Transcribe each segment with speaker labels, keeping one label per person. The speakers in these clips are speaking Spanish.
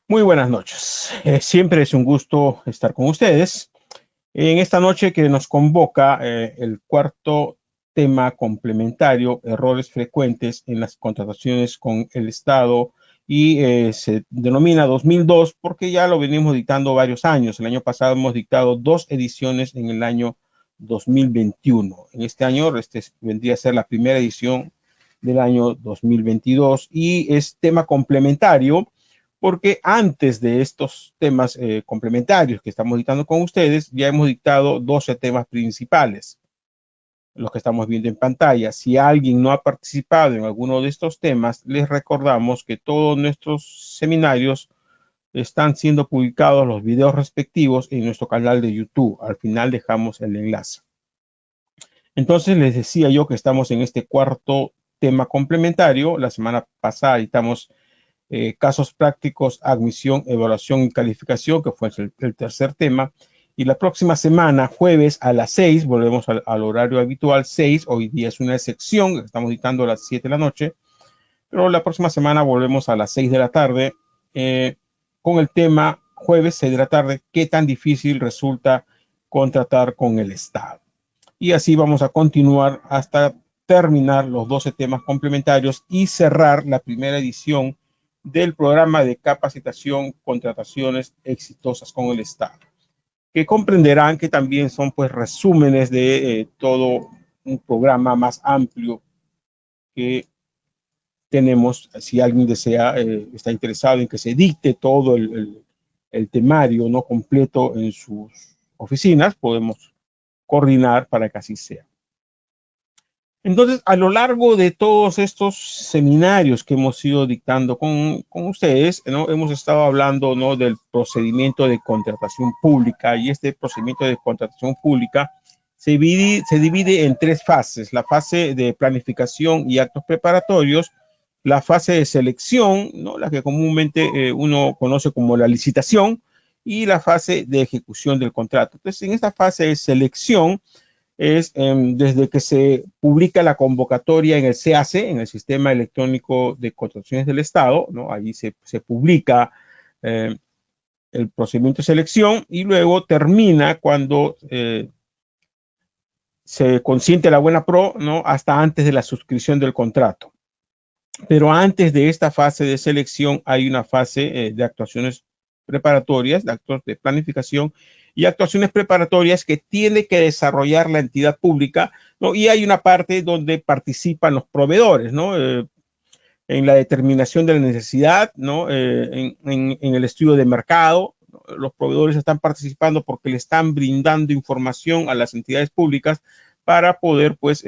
Speaker 1: Muy buenas noches. Siempre es un gusto estar con ustedes. En esta noche que nos convoca el cuarto tema complementario, errores frecuentes en las contrataciones con el Estado y se denomina 2002 porque ya lo venimos dictando varios años. El año pasado hemos dictado dos ediciones en el año 2021. En este año vendría a ser la primera edición del año 2022 y es tema complementario porque antes de estos temas complementarios que estamos dictando con ustedes, ya hemos dictado 12 temas principales, los que estamos viendo en pantalla. Si alguien no ha participado en alguno de estos temas, les recordamos que todos nuestros seminarios están siendo publicados los videos respectivos en nuestro canal de YouTube. Al final dejamos el enlace. Entonces les decía yo que estamos en este cuarto tema complementario. La semana pasada estamos casos prácticos, admisión, evaluación y calificación, que fue el tercer tema. Y la próxima semana, jueves a las 6, volvemos al horario habitual, 6. Hoy día es una excepción, estamos dictando a las 7 de la noche, pero la próxima semana volvemos a las 6 de la tarde con el tema jueves 6 de la tarde, qué tan difícil resulta contratar con el Estado. Y así vamos a continuar hasta terminar los 12 temas complementarios y cerrar la primera edición del programa de capacitación contrataciones exitosas con el Estado, que comprenderán que también son pues resúmenes de todo un programa más amplio que tenemos. Si alguien desea, está interesado en que se dicte todo el temario no completo en sus oficinas, podemos coordinar para que así sea. Entonces, a lo largo de todos estos seminarios que hemos ido dictando con ustedes, ¿no? Hemos estado hablando, ¿no?, del procedimiento de contratación pública, y este procedimiento de contratación pública se divide en tres fases: la fase de planificación y actos preparatorios, la fase de selección, ¿no?, la que comúnmente uno conoce como la licitación, y la fase de ejecución del contrato. Entonces, en esta fase de selección, es desde que se publica la convocatoria en el CAC, en el Sistema Electrónico de Contrataciones del Estado, ¿no? Allí se publica eh, el procedimiento de selección, y luego termina cuando se consiente la buena pro, ¿no?, hasta antes de la suscripción del contrato. Pero antes de esta fase de selección hay una fase de actuaciones preparatorias, de actos de planificación y actuaciones preparatorias que tiene que desarrollar la entidad pública, ¿no? Y hay una parte donde participan los proveedores, ¿no? En la determinación de la necesidad, ¿no? En el estudio de mercado. Los proveedores están participando porque le están brindando información a las entidades públicas para poder, pues,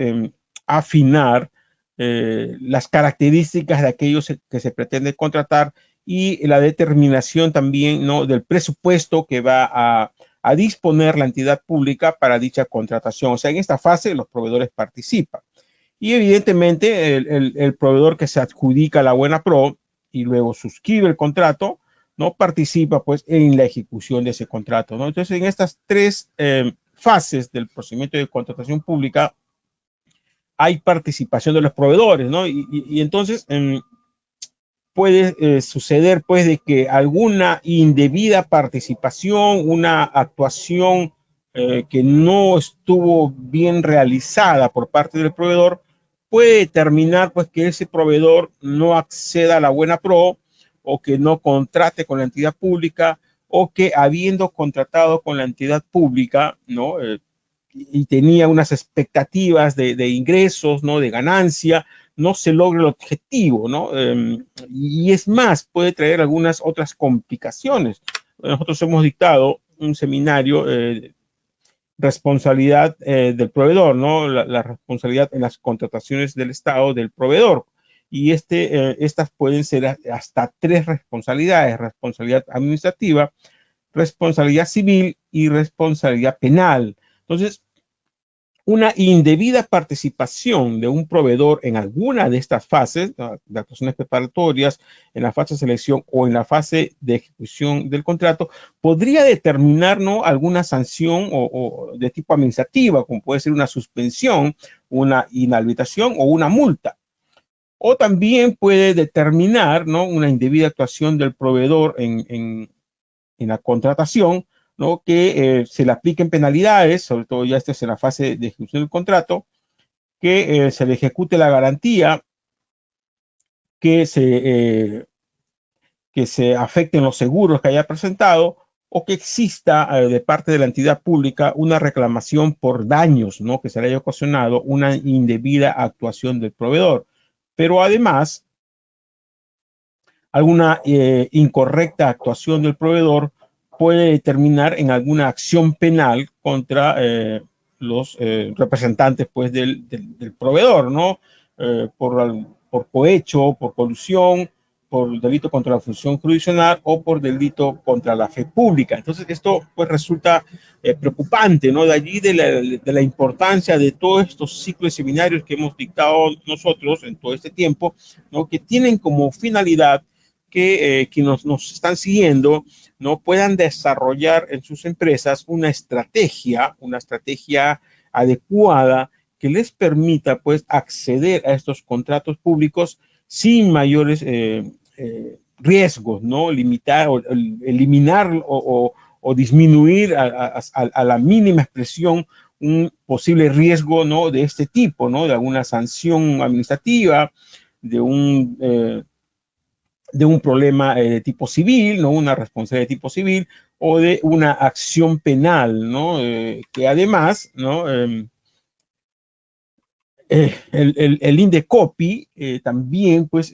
Speaker 1: afinar las características de aquellos que se pretende contratar, y la determinación también, ¿no?, del presupuesto que va a disponer la entidad pública para dicha contratación. O sea, en esta fase los proveedores participan. Y evidentemente el proveedor que se adjudica la buena pro y luego suscribe el contrato, no participa pues en la ejecución de ese contrato, ¿no? Entonces, en estas tres fases del procedimiento de contratación pública hay participación de los proveedores, ¿no? Y entonces puede suceder pues de que alguna indebida participación, una actuación que no estuvo bien realizada por parte del proveedor, puede determinar pues que ese proveedor no acceda a la buena pro, o que no contrate con la entidad pública, o que habiendo contratado con la entidad pública, ¿no?, y tenía unas expectativas de ingresos, ¿no?, de ganancia, no se logra el objetivo, ¿no? Y es más, puede traer algunas otras complicaciones. Nosotros hemos dictado un seminario, responsabilidad del proveedor, ¿no? La responsabilidad en las contrataciones del Estado del proveedor. Y estas pueden ser hasta tres responsabilidades: responsabilidad administrativa, responsabilidad civil y responsabilidad penal. Entonces, una indebida participación de un proveedor en alguna de estas fases, de actuaciones preparatorias, en la fase de selección o en la fase de ejecución del contrato, podría determinar, ¿no?, alguna sanción o de tipo administrativa, como puede ser una suspensión, una inhabilitación o una multa. O también puede determinar, ¿no?, una indebida actuación del proveedor en la contratación, ¿no?, que se le apliquen penalidades, sobre todo ya esto es en la fase de ejecución del contrato, que se le ejecute la garantía, que se afecten los seguros que haya presentado, o que exista de parte de la entidad pública una reclamación por daños, ¿no?, que se le haya ocasionado una indebida actuación del proveedor. Pero además, alguna incorrecta actuación del proveedor puede terminar en alguna acción penal contra los representantes, pues, del proveedor, ¿no? Por cohecho, por colusión, por delito contra la función jurisdiccional o por delito contra la fe pública. Entonces, esto pues resulta preocupante, ¿no? De allí de la importancia de todos estos ciclos y seminarios que hemos dictado nosotros en todo este tiempo, ¿no?, que tienen como finalidad que quienes nos están siguiendo, ¿no?, puedan desarrollar en sus empresas una estrategia adecuada que les permita, pues, acceder a estos contratos públicos sin mayores riesgos, ¿no? Limitar o eliminar o disminuir a la mínima expresión un posible riesgo, ¿no?, de este tipo, ¿no?, de alguna sanción administrativa, de un problema de tipo civil, ¿no?, una responsabilidad de tipo civil, o de una acción penal, ¿no?, que además, ¿no?, el INDECOPI también, pues,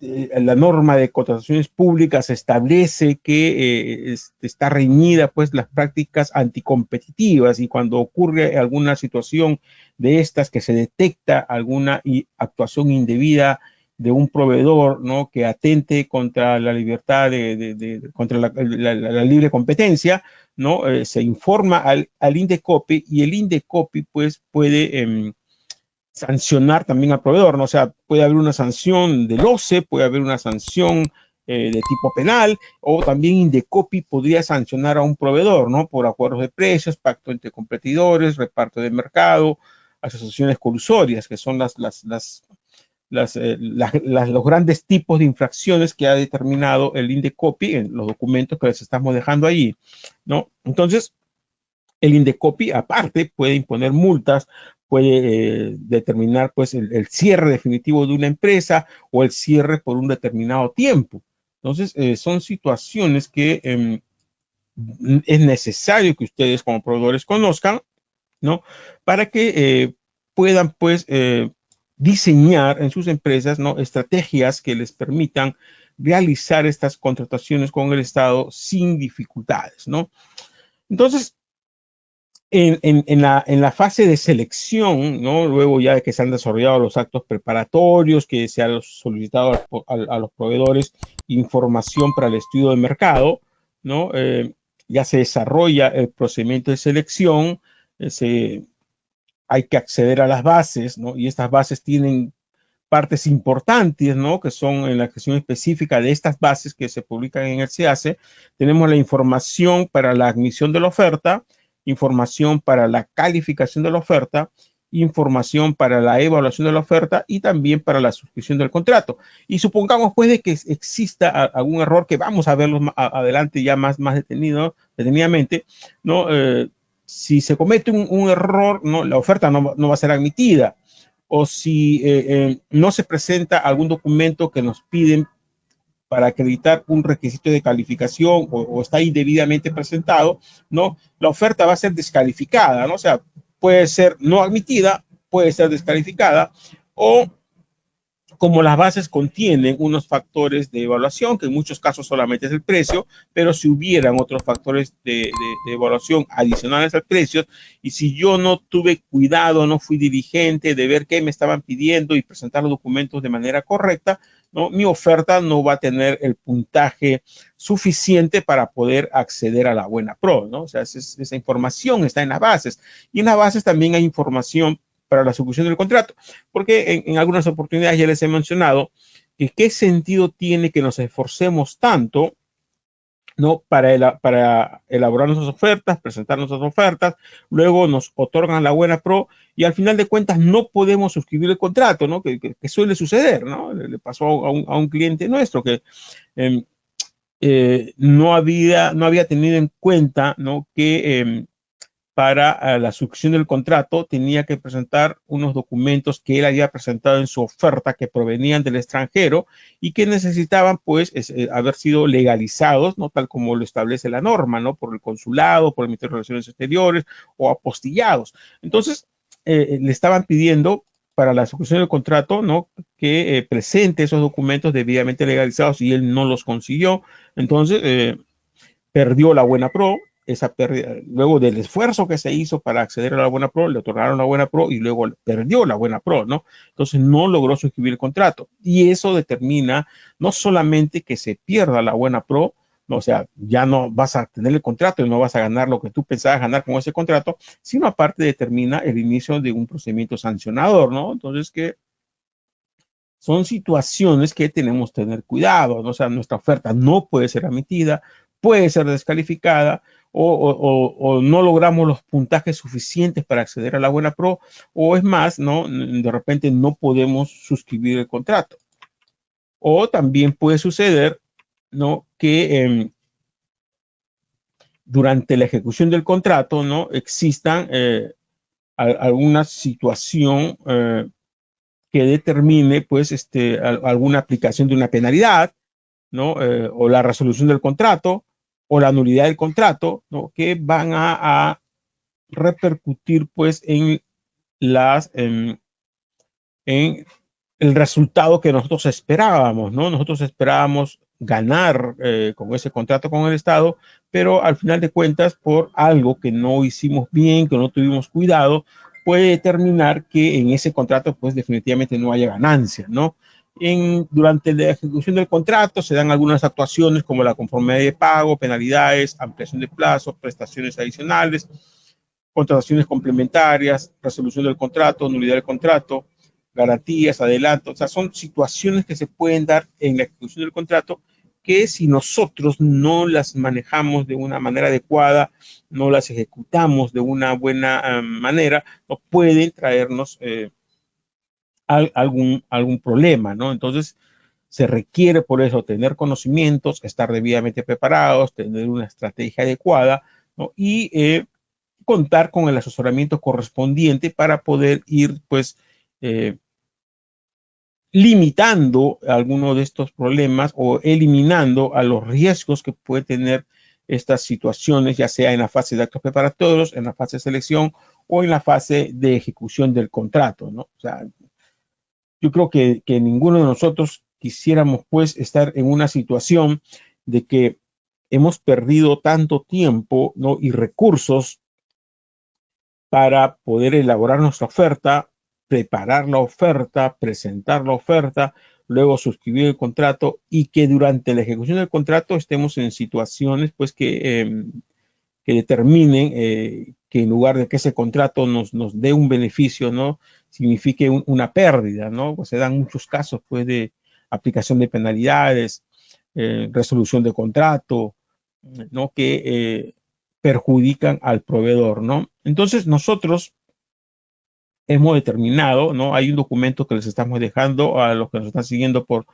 Speaker 1: la norma de contrataciones públicas establece que está reñida, pues, las prácticas anticompetitivas, y cuando ocurre alguna situación de estas, que se detecta alguna actuación indebida de un proveedor, ¿no?, que atente contra la libertad contra la libre competencia, ¿no?, se informa al INDECOPI, y el INDECOPI, pues, puede sancionar también al proveedor, ¿no? O sea, puede haber una sanción del OCE, puede haber una sanción de tipo penal, o también Indecopi podría sancionar a un proveedor, ¿no?, por acuerdos de precios, pacto entre competidores, reparto de mercado, asociaciones colusorias, que son los grandes tipos de infracciones que ha determinado el Indecopi en los documentos que les estamos dejando ahí, ¿no? Entonces, el Indecopi, aparte, puede imponer multas, puede determinar, pues, el cierre definitivo de una empresa, o el cierre por un determinado tiempo. Entonces, son situaciones que es necesario que ustedes como proveedores conozcan, ¿no?, para que puedan, pues, diseñar en sus empresas, ¿no?, estrategias que les permitan realizar estas contrataciones con el Estado sin dificultades, ¿no? Entonces, en la fase de selección, ¿no?, luego ya de que se han desarrollado los actos preparatorios, que se ha solicitado a los proveedores información para el estudio de mercado, ¿no?, ya se desarrolla el procedimiento de selección, hay que acceder a las bases, ¿no?, y estas bases tienen partes importantes, ¿no?, que son en la gestión específica de estas bases que se publican en el SEACE. Tenemos la información para la admisión de la oferta, información para la calificación de la oferta, información para la evaluación de la oferta, y también para la suscripción del contrato. Y supongamos, pues, de que exista algún error, que vamos a verlo adelante ya más detenidamente, ¿no? Si se comete un error, ¿no?, la oferta no va a ser admitida. O si no se presenta algún documento que nos piden para acreditar un requisito de calificación, o está indebidamente presentado, ¿no?, la oferta va a ser descalificada, ¿no? O sea, puede ser no admitida, puede ser descalificada, o como las bases contienen unos factores de evaluación, que en muchos casos solamente es el precio, pero si hubieran otros factores de evaluación adicionales al precio, y si yo no tuve cuidado, no fui diligente de ver qué me estaban pidiendo y presentar los documentos de manera correcta, ¿no?, mi oferta no va a tener el puntaje suficiente para poder acceder a la buena pro, ¿no? O sea, esa información está en las bases, y en las bases también hay información para la ejecución del contrato, porque en algunas oportunidades ya les he mencionado que qué sentido tiene que nos esforcemos tanto ¿no? Para elaborar nuestras ofertas, presentar nuestras ofertas, luego nos otorgan la buena pro y al final de cuentas no podemos suscribir el contrato, ¿no? Que suele suceder, ¿no? Le pasó a un cliente nuestro que eh, no había tenido en cuenta, ¿no? Que para la suscripción del contrato tenía que presentar unos documentos que él había presentado en su oferta que provenían del extranjero y que necesitaban pues haber sido legalizados, ¿no? Tal como lo establece la norma, ¿no? Por el consulado, por el Ministerio de Relaciones Exteriores o apostillados. Entonces, le estaban pidiendo para la suscripción del contrato, ¿no? Que presente esos documentos debidamente legalizados y él no los consiguió. Entonces, perdió la buena pro, esa pérdida, luego del esfuerzo que se hizo para acceder a la buena pro, le otorgaron la buena pro y luego perdió la buena pro, ¿no? Entonces no logró suscribir el contrato. Y eso determina no solamente que se pierda la buena pro, o sea, ya no vas a tener el contrato y no vas a ganar lo que tú pensabas ganar con ese contrato, sino aparte determina el inicio de un procedimiento sancionador, ¿no? Entonces que son situaciones que tenemos que tener cuidado, ¿no? O sea, nuestra oferta no puede ser admitida, puede ser descalificada o no logramos los puntajes suficientes para acceder a la buena pro o es más, ¿no? De repente no podemos suscribir el contrato. O también puede suceder, ¿no? Que durante la ejecución del contrato, ¿no? Existan alguna situación que determine pues alguna aplicación de una penalidad, ¿no? O la resolución del contrato o la nulidad del contrato, ¿no? Que van a repercutir pues en el resultado que nosotros esperábamos, ¿no? Nosotros esperábamos ganar con ese contrato con el Estado, pero al final de cuentas, por algo que no hicimos bien, que no tuvimos cuidado, puede determinar que en ese contrato, pues definitivamente no haya ganancia, ¿no? Durante la ejecución del contrato se dan algunas actuaciones como la conformidad de pago, penalidades, ampliación de plazos, prestaciones adicionales, contrataciones complementarias, resolución del contrato, nulidad del contrato, garantías, adelantos. O sea, son situaciones que se pueden dar en la ejecución del contrato que si nosotros no las manejamos de una manera adecuada, no las ejecutamos de una buena manera, no pueden traernos algún problema, ¿no? Entonces, se requiere por eso tener conocimientos, estar debidamente preparados, tener una estrategia adecuada, ¿no? Y contar con el asesoramiento correspondiente para poder ir, pues, limitando algunos de estos problemas o eliminando a los riesgos que puede tener estas situaciones, ya sea en la fase de actos preparatorios, en la fase de selección o en la fase de ejecución del contrato, ¿no? O sea, yo creo que ninguno de nosotros quisiéramos, pues, estar en una situación de que hemos perdido tanto tiempo, ¿no? Y recursos para poder elaborar nuestra oferta, preparar la oferta, presentar la oferta, luego suscribir el contrato y que durante la ejecución del contrato estemos en situaciones pues que determinen que en lugar de que ese contrato nos dé un beneficio, ¿no? Signifique una pérdida, ¿no? Pues se dan muchos casos pues de aplicación de penalidades, resolución de contrato, ¿no? Que perjudican al proveedor, ¿no? Entonces nosotros hemos determinado, ¿no? Hay un documento que les estamos dejando a los que nos están siguiendo por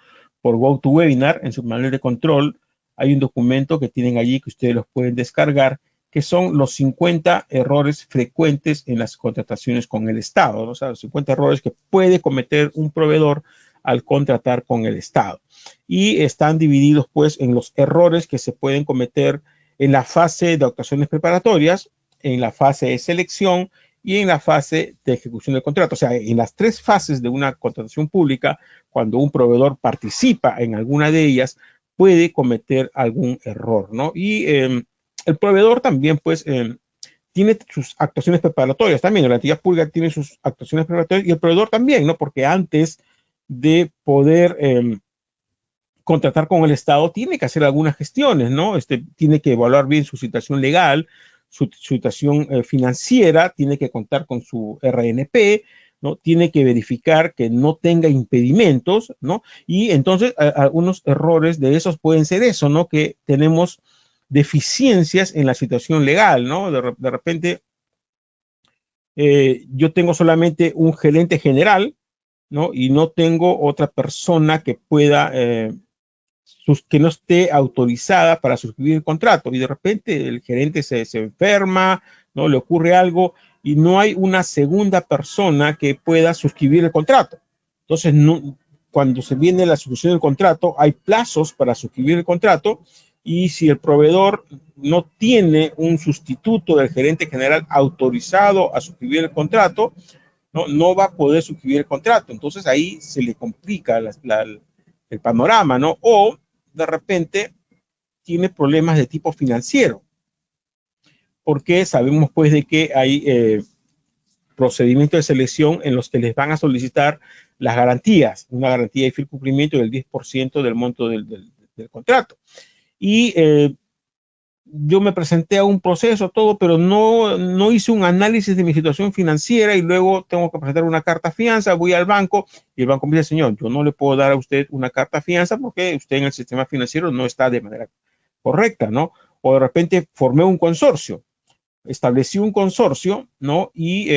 Speaker 1: GoToWebinar en su manual de control. Hay un documento que tienen allí que ustedes los pueden descargar, que son los 50 errores frecuentes en las contrataciones con el Estado, ¿no? O sea, los 50 errores que puede cometer un proveedor al contratar con el Estado. Y están divididos, pues, en los errores que se pueden cometer en la fase de actuaciones preparatorias, en la fase de selección y en la fase de ejecución del contrato. O sea, en las tres fases de una contratación pública, cuando un proveedor participa en alguna de ellas, puede cometer algún error, ¿no? Y el proveedor también, pues, tiene sus actuaciones preparatorias también. La entidad pública tiene sus actuaciones preparatorias y el proveedor también, ¿no? Porque antes de poder contratar con el Estado tiene que hacer algunas gestiones, ¿no? Tiene que evaluar bien su situación legal, su situación financiera, tiene que contar con su RNP, ¿no? Tiene que verificar que no tenga impedimentos, ¿no? Y entonces algunos errores de esos pueden ser eso, ¿no? Que tenemos deficiencias en la situación legal, ¿no? De repente, yo tengo solamente un gerente general, ¿no? Y no tengo otra persona que pueda, que no esté autorizada para suscribir el contrato. Y de repente el gerente se enferma, ¿no? Le ocurre algo y no hay una segunda persona que pueda suscribir el contrato. Entonces, no, cuando se viene la suscripción del contrato, hay plazos para suscribir el contrato, y si el proveedor no tiene un sustituto del gerente general autorizado a suscribir el contrato, no va a poder suscribir el contrato. Entonces ahí se le complica el panorama, ¿no? O de repente tiene problemas de tipo financiero, porque sabemos pues de que hay procedimientos de selección en los que les van a solicitar las garantías, una garantía de fiel cumplimiento del 10% del monto del contrato. Y yo me presenté a un proceso, todo, pero no hice un análisis de mi situación financiera, y luego tengo que presentar una carta fianza, voy al banco y el banco me dice: señor, yo no le puedo dar a usted una carta fianza porque usted en el sistema financiero no está de manera correcta, ¿no? O de repente formé un consorcio, establecí un consorcio, ¿no? Y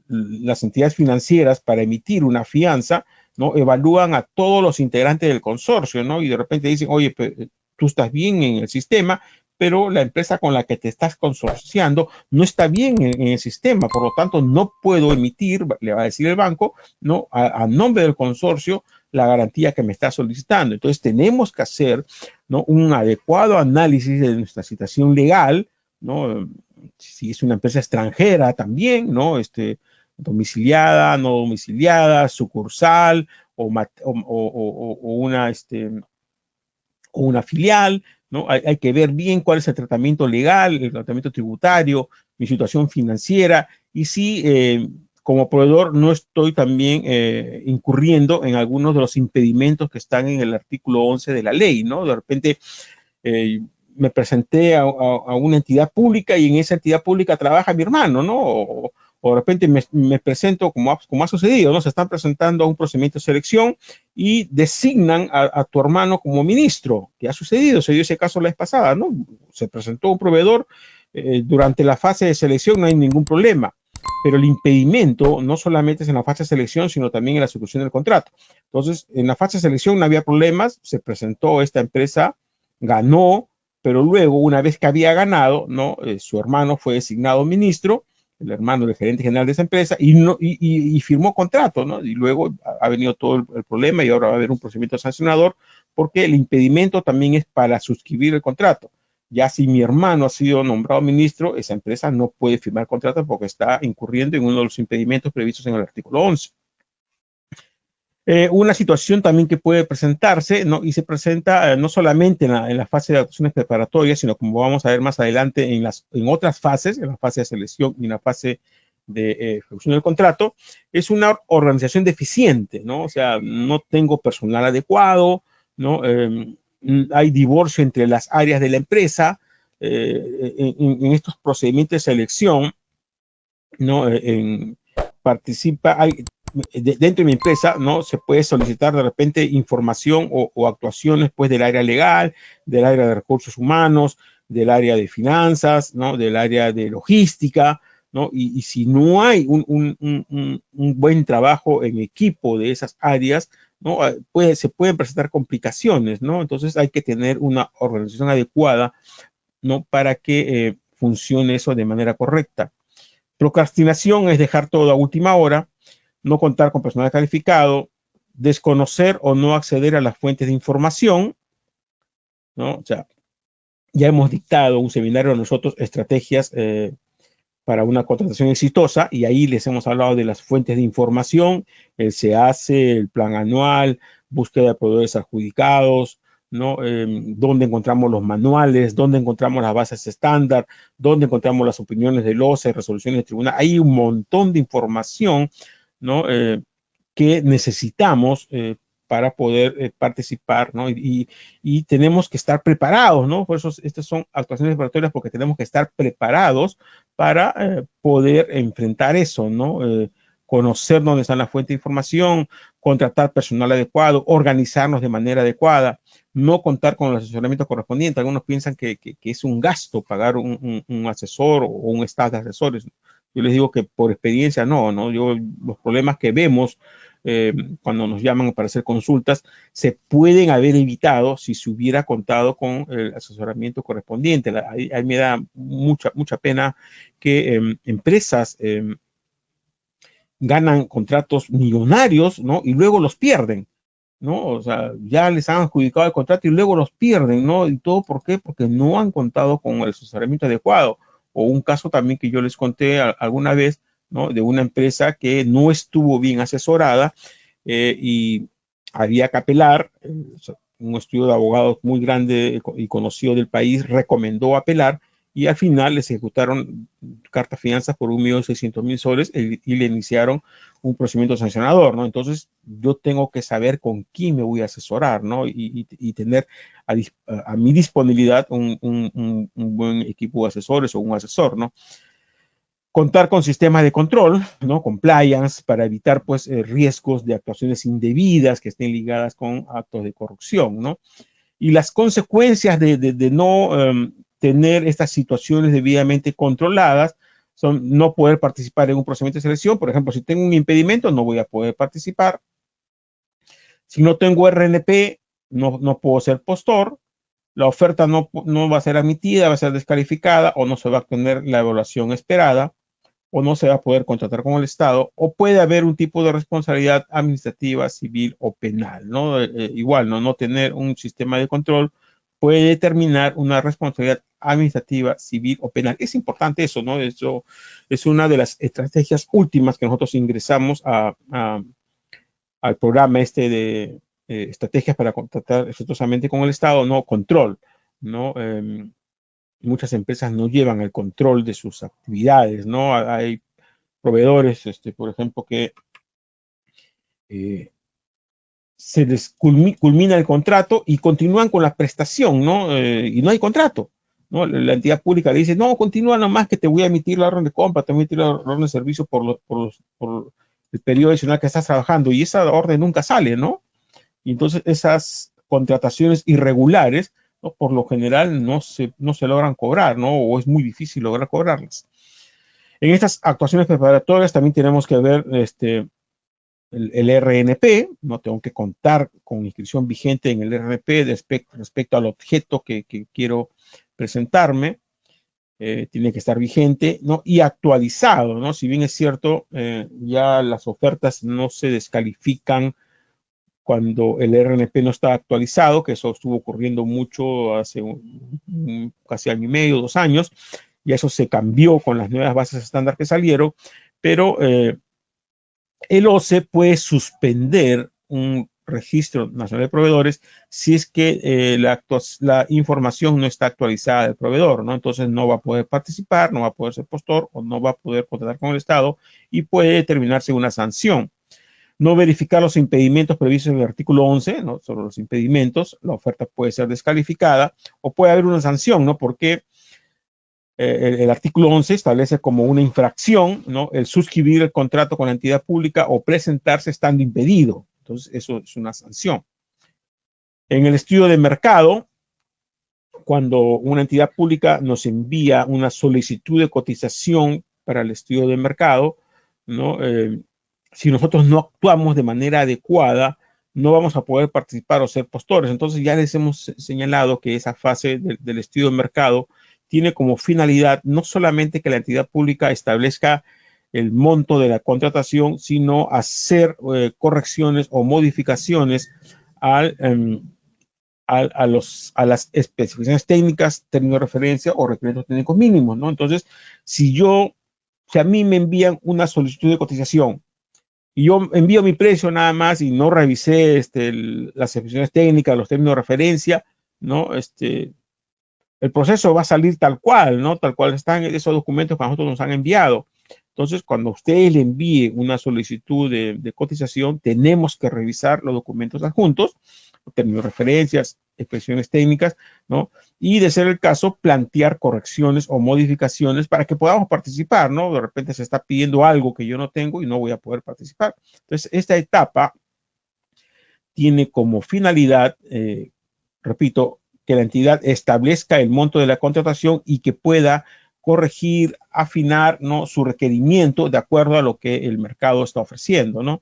Speaker 1: las entidades financieras, para emitir una fianza, ¿no? Evalúan a todos los integrantes del consorcio, ¿no? Y de repente dicen: oye, tú estás bien en el sistema, pero la empresa con la que te estás consorciando no está bien en el sistema, por lo tanto no puedo emitir, le va a decir el banco, ¿no? A nombre del consorcio, la garantía que me está solicitando. Entonces tenemos que hacer, ¿no? Un adecuado análisis de nuestra situación legal, ¿no? Si es una empresa extranjera también, ¿no? Domiciliada, no domiciliada, sucursal o una filial, ¿no? Hay que ver bien cuál es el tratamiento legal, el tratamiento tributario, mi situación financiera, y si como proveedor no estoy también incurriendo en algunos de los impedimentos que están en el artículo 11 de la ley, ¿no? De repente me presenté a una entidad pública y en esa entidad pública trabaja mi hermano, ¿no? O de repente me presento, como ha sucedido, ¿no? Se están presentando a un procedimiento de selección y designan a tu hermano como ministro, que ha sucedido, se dio ese caso la vez pasada, ¿no? Se presentó un proveedor, durante la fase de selección no hay ningún problema, pero el impedimento no solamente es en la fase de selección, sino también en la ejecución del contrato. Entonces, en la fase de selección no había problemas, se presentó esta empresa, ganó, pero luego, una vez que había ganado, ¿no? Su hermano fue designado ministro, el hermano del gerente general de esa empresa, y firmó contrato, ¿no? Y luego ha venido todo el problema, y ahora va a haber un procedimiento sancionador, porque el impedimento también es para suscribir el contrato. Ya si mi hermano ha sido nombrado ministro, esa empresa no puede firmar contrato porque está incurriendo en uno de los impedimentos previstos en el artículo 11. Una situación también que puede presentarse, ¿no? Y se presenta no solamente en la fase de actuaciones preparatorias, sino, como vamos a ver más adelante, en otras fases, en la fase de selección y en la fase de ejecución del contrato, es una organización deficiente, ¿no? O sea, no tengo personal adecuado, ¿no? Hay divorcio entre las áreas de la empresa, en estos procedimientos de selección, ¿no? Dentro de mi empresa, ¿no? Se puede solicitar de repente información o actuaciones, pues, del área legal, del área de recursos humanos, del área de finanzas, ¿no? Del área de logística, ¿no? Y si no hay un buen trabajo en equipo de esas áreas, ¿no? Se pueden presentar complicaciones, ¿no? Entonces hay que tener una organización adecuada, ¿no? Para que funcione eso de manera correcta. Procrastinación es dejar todo a última hora, no contar con personal calificado, desconocer o no acceder a las fuentes de información, ¿no? O sea, ya hemos dictado un seminario a nosotros, estrategias para una contratación exitosa, y ahí les hemos hablado de las fuentes de información, el SEACE, el plan anual, búsqueda de proveedores adjudicados, ¿no? Dónde encontramos los manuales, dónde encontramos las bases estándar, dónde encontramos las opiniones del OCE, resoluciones de tribunal. Hay un montón de información, ¿no? Que necesitamos para poder participar, ¿no? Y tenemos que estar preparados, ¿no? Por eso estas son actuaciones preparatorias, porque tenemos que estar preparados para poder enfrentar eso, ¿no? Conocer dónde están las fuentes de información, contratar personal adecuado, organizarnos de manera adecuada, no contar con el asesoramiento correspondiente. Algunos piensan que es un gasto pagar un asesor o un staff de asesores. Yo les digo que por experiencia no. Los problemas que vemos cuando nos llaman para hacer consultas se pueden haber evitado si se hubiera contado con el asesoramiento correspondiente. Ahí me da mucha pena que empresas ganan contratos millonarios, ¿no? Y luego los pierden, ¿no? O sea, ya les han adjudicado el contrato y luego los pierden, ¿no? ¿Y todo por qué? Porque no han contado con el asesoramiento adecuado. O un caso también que yo les conté alguna vez, ¿no? De una empresa que no estuvo bien asesorada y había que apelar. Un estudio de abogados muy grande y conocido del país recomendó apelar y al final les ejecutaron cartas fianzas por 1.600.000 soles y le iniciaron un procedimiento sancionador, ¿no? Entonces, yo tengo que saber con quién me voy a asesorar, ¿no? Y tener a mi disponibilidad un buen equipo de asesores o un asesor, ¿no? Contar con sistemas de control, ¿no? Compliance, para evitar, pues, riesgos de actuaciones indebidas que estén ligadas con actos de corrupción, ¿no? Y las consecuencias de no tener estas situaciones debidamente controladas son no poder participar en un procedimiento de selección. Por ejemplo, si tengo un impedimento, no voy a poder participar. Si no tengo RNP, no puedo ser postor. La oferta no va a ser admitida, va a ser descalificada o no se va a obtener la evaluación esperada o no se va a poder contratar con el Estado, o puede haber un tipo de responsabilidad administrativa, civil o penal, ¿no? Igual, ¿no? No tener un sistema de control puede determinar una responsabilidad administrativa, civil o penal. Es importante eso, ¿no? Eso es una de las estrategias últimas que nosotros ingresamos al programa este de estrategias para contratar exitosamente con el Estado, ¿no? Control, ¿no? Muchas empresas no llevan el control de sus actividades, ¿no? Hay proveedores, por ejemplo, que se les culmina el contrato y continúan con la prestación, ¿no? Y no hay contrato, ¿no? La entidad pública le dice, no, continúa nomás que te voy a emitir la orden de compra, te voy a emitir la orden de servicio por el periodo adicional que estás trabajando y esa orden nunca sale, ¿no? Y entonces esas contrataciones irregulares, ¿no? Por lo general no se logran cobrar, ¿no? O es muy difícil lograr cobrarlas. En estas actuaciones preparatorias también tenemos que ver el RNP, ¿no? Tengo que contar con inscripción vigente en el RNP respecto al objeto que quiero presentarme. Tiene que estar vigente, ¿no? Y actualizado, ¿no? Si bien es cierto, ya las ofertas no se descalifican cuando el RNP no está actualizado, que eso estuvo ocurriendo mucho hace casi año y medio, 2 años, y eso se cambió con las nuevas bases estándar que salieron, pero el OCE puede suspender un registro nacional de proveedores si es que la información no está actualizada del proveedor, ¿no? Entonces no va a poder participar, no va a poder ser postor o no va a poder contratar con el Estado y puede determinarse una sanción. No verificar los impedimentos previstos en el artículo 11, ¿no? Sobre los impedimentos, la oferta puede ser descalificada o puede haber una sanción, ¿no? Porque el artículo 11 establece como una infracción, ¿no? El suscribir el contrato con la entidad pública o presentarse estando impedido. Entonces, eso es una sanción. En el estudio de mercado, cuando una entidad pública nos envía una solicitud de cotización para el estudio de mercado, ¿no? Si nosotros no actuamos de manera adecuada, no vamos a poder participar o ser postores. Entonces ya les hemos señalado que esa fase del estudio de mercado tiene como finalidad no solamente que la entidad pública establezca el monto de la contratación, sino hacer correcciones o modificaciones a las especificaciones técnicas, términos de referencia o requerimientos técnicos mínimos, ¿no? Entonces, si a mí me envían una solicitud de cotización y yo envío mi precio nada más y no revisé las especificaciones técnicas, los términos de referencia, ¿no? El proceso va a salir tal cual, ¿no? Tal cual están esos documentos que a nosotros nos han enviado. Entonces, cuando usted le envíe una solicitud de cotización, tenemos que revisar los documentos adjuntos, términos de referencias, expresiones técnicas, ¿no? Y de ser el caso, plantear correcciones o modificaciones para que podamos participar, ¿no? De repente se está pidiendo algo que yo no tengo y no voy a poder participar. Entonces, esta etapa tiene como finalidad repito, que la entidad establezca el monto de la contratación y que pueda corregir, afinar, ¿no?, su requerimiento de acuerdo a lo que el mercado está ofreciendo, ¿no?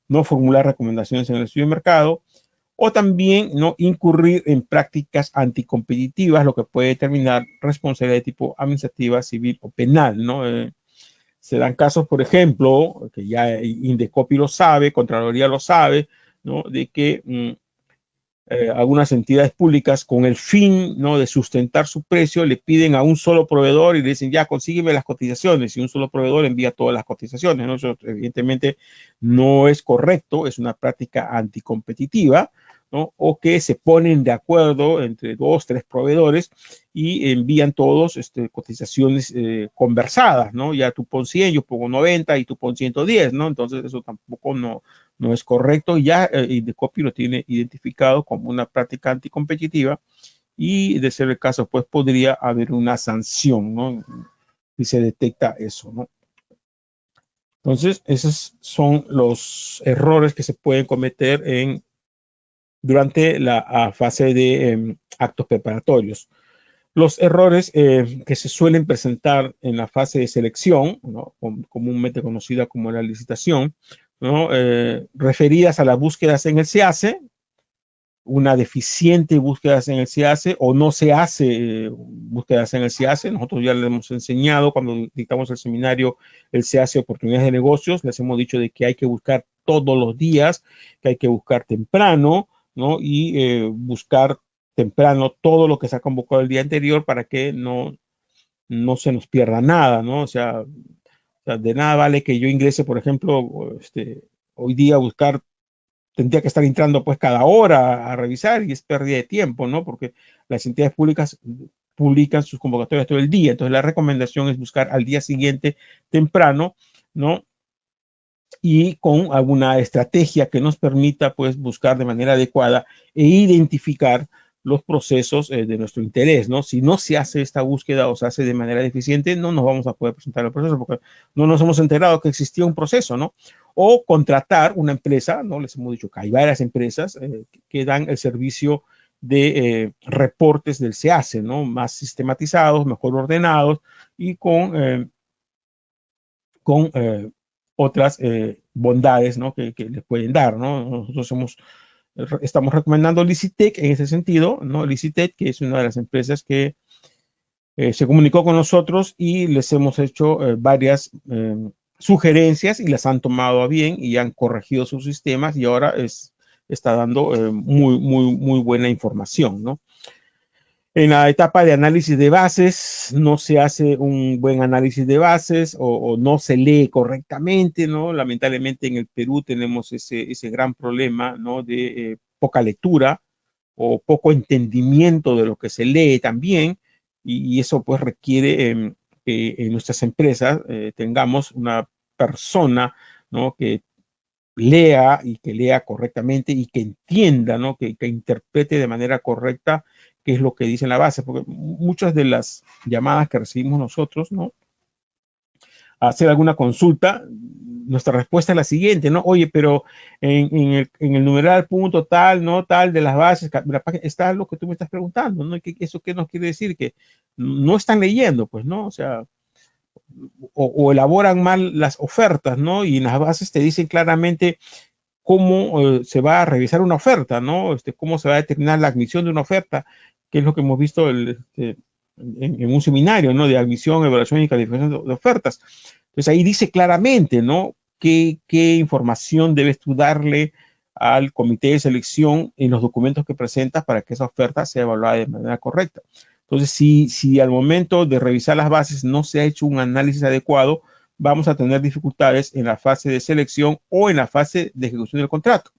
Speaker 1: No formular recomendaciones en el estudio de mercado, o también no incurrir en prácticas anticompetitivas, lo que puede determinar responsabilidad de tipo administrativa, civil o penal, ¿no? Se dan casos, por ejemplo, que ya Indecopi lo sabe, Contraloría lo sabe, ¿no?, de que algunas entidades públicas, con el fin, ¿no?, de sustentar su precio, le piden a un solo proveedor y le dicen, ya, consígueme las cotizaciones, y un solo proveedor envía todas las cotizaciones, ¿no? Eso evidentemente no es correcto, es una práctica anticompetitiva, ¿no? O que se ponen de acuerdo entre 2, 3 proveedores y envían todos cotizaciones conversadas, ¿no? Ya tú pon 100, yo pongo 90 y tú pon 110, ¿no? Entonces eso tampoco no es correcto. Ya Indecopi lo tiene identificado como una práctica anticompetitiva y, de ser el caso, pues podría haber una sanción, ¿no?, si se detecta eso, ¿no? Entonces, esos son los errores que se pueden cometer durante la fase de actos preparatorios. Los errores que se suelen presentar en la fase de selección, ¿no?, comúnmente conocida como la licitación, ¿no?, referidas a las búsquedas en el SEACE, una deficiente búsqueda en el SEACE, o no se hace búsquedas en el SEACE. Nosotros ya les hemos enseñado cuando dictamos el seminario el SEACE Oportunidades de Negocios, les hemos dicho de que hay que buscar todos los días, que hay que buscar temprano, ¿no?, y buscar temprano todo lo que se ha convocado el día anterior para que no se nos pierda nada, ¿no? O sea, de nada vale que yo ingrese, por ejemplo, hoy día a buscar, tendría que estar entrando pues cada hora a revisar, y es pérdida de tiempo, ¿no? Porque las entidades públicas publican sus convocatorias todo el día. Entonces la recomendación es buscar al día siguiente temprano, ¿no?, y con alguna estrategia que nos permita pues buscar de manera adecuada e identificar los procesos de nuestro interés, ¿no? Si no se hace esta búsqueda o se hace de manera deficiente, no nos vamos a poder presentar el proceso porque no nos hemos enterado que existía un proceso, ¿no? O contratar una empresa, ¿no? Les hemos dicho que hay varias empresas que dan el servicio de reportes del SEACE, ¿no? Más sistematizados, mejor ordenados y con otras bondades, ¿no?, que les pueden dar, ¿no? Nosotros estamos recomendando Licitec en ese sentido, ¿no? Licitec, que es una de las empresas que se comunicó con nosotros y les hemos hecho varias sugerencias y las han tomado a bien y han corregido sus sistemas, y ahora está dando muy buena información, ¿no? En la etapa de análisis de bases, no se hace un buen análisis de bases o no se lee correctamente, ¿no? Lamentablemente en el Perú tenemos ese gran problema, ¿no?, de poca lectura o poco entendimiento de lo que se lee también, y eso pues requiere que en nuestras empresas tengamos una persona, ¿no?, que lea y que lea correctamente y que entienda, ¿no?, que interprete de manera correcta qué es lo que dice en la base, porque muchas de las llamadas que recibimos nosotros, ¿no?, a hacer alguna consulta, nuestra respuesta es la siguiente, ¿no? Oye, pero en el numeral punto tal, ¿no?, tal de las bases, está lo que tú me estás preguntando, ¿no? ¿Eso qué nos quiere decir? Que no están leyendo, pues, ¿no? O sea, o elaboran mal las ofertas, ¿no? Y en las bases te dicen claramente cómo se va a revisar una oferta, ¿no? Cómo se va a determinar la admisión de una oferta, que es lo que hemos visto en un seminario, ¿no?, de admisión, evaluación y calificación de ofertas. Entonces ahí dice claramente, ¿no?, qué información debes tú darle al comité de selección en los documentos que presentas para que esa oferta sea evaluada de manera correcta. Entonces, si al momento de revisar las bases no se ha hecho un análisis adecuado, vamos a tener dificultades en la fase de selección o en la fase de ejecución del contrato.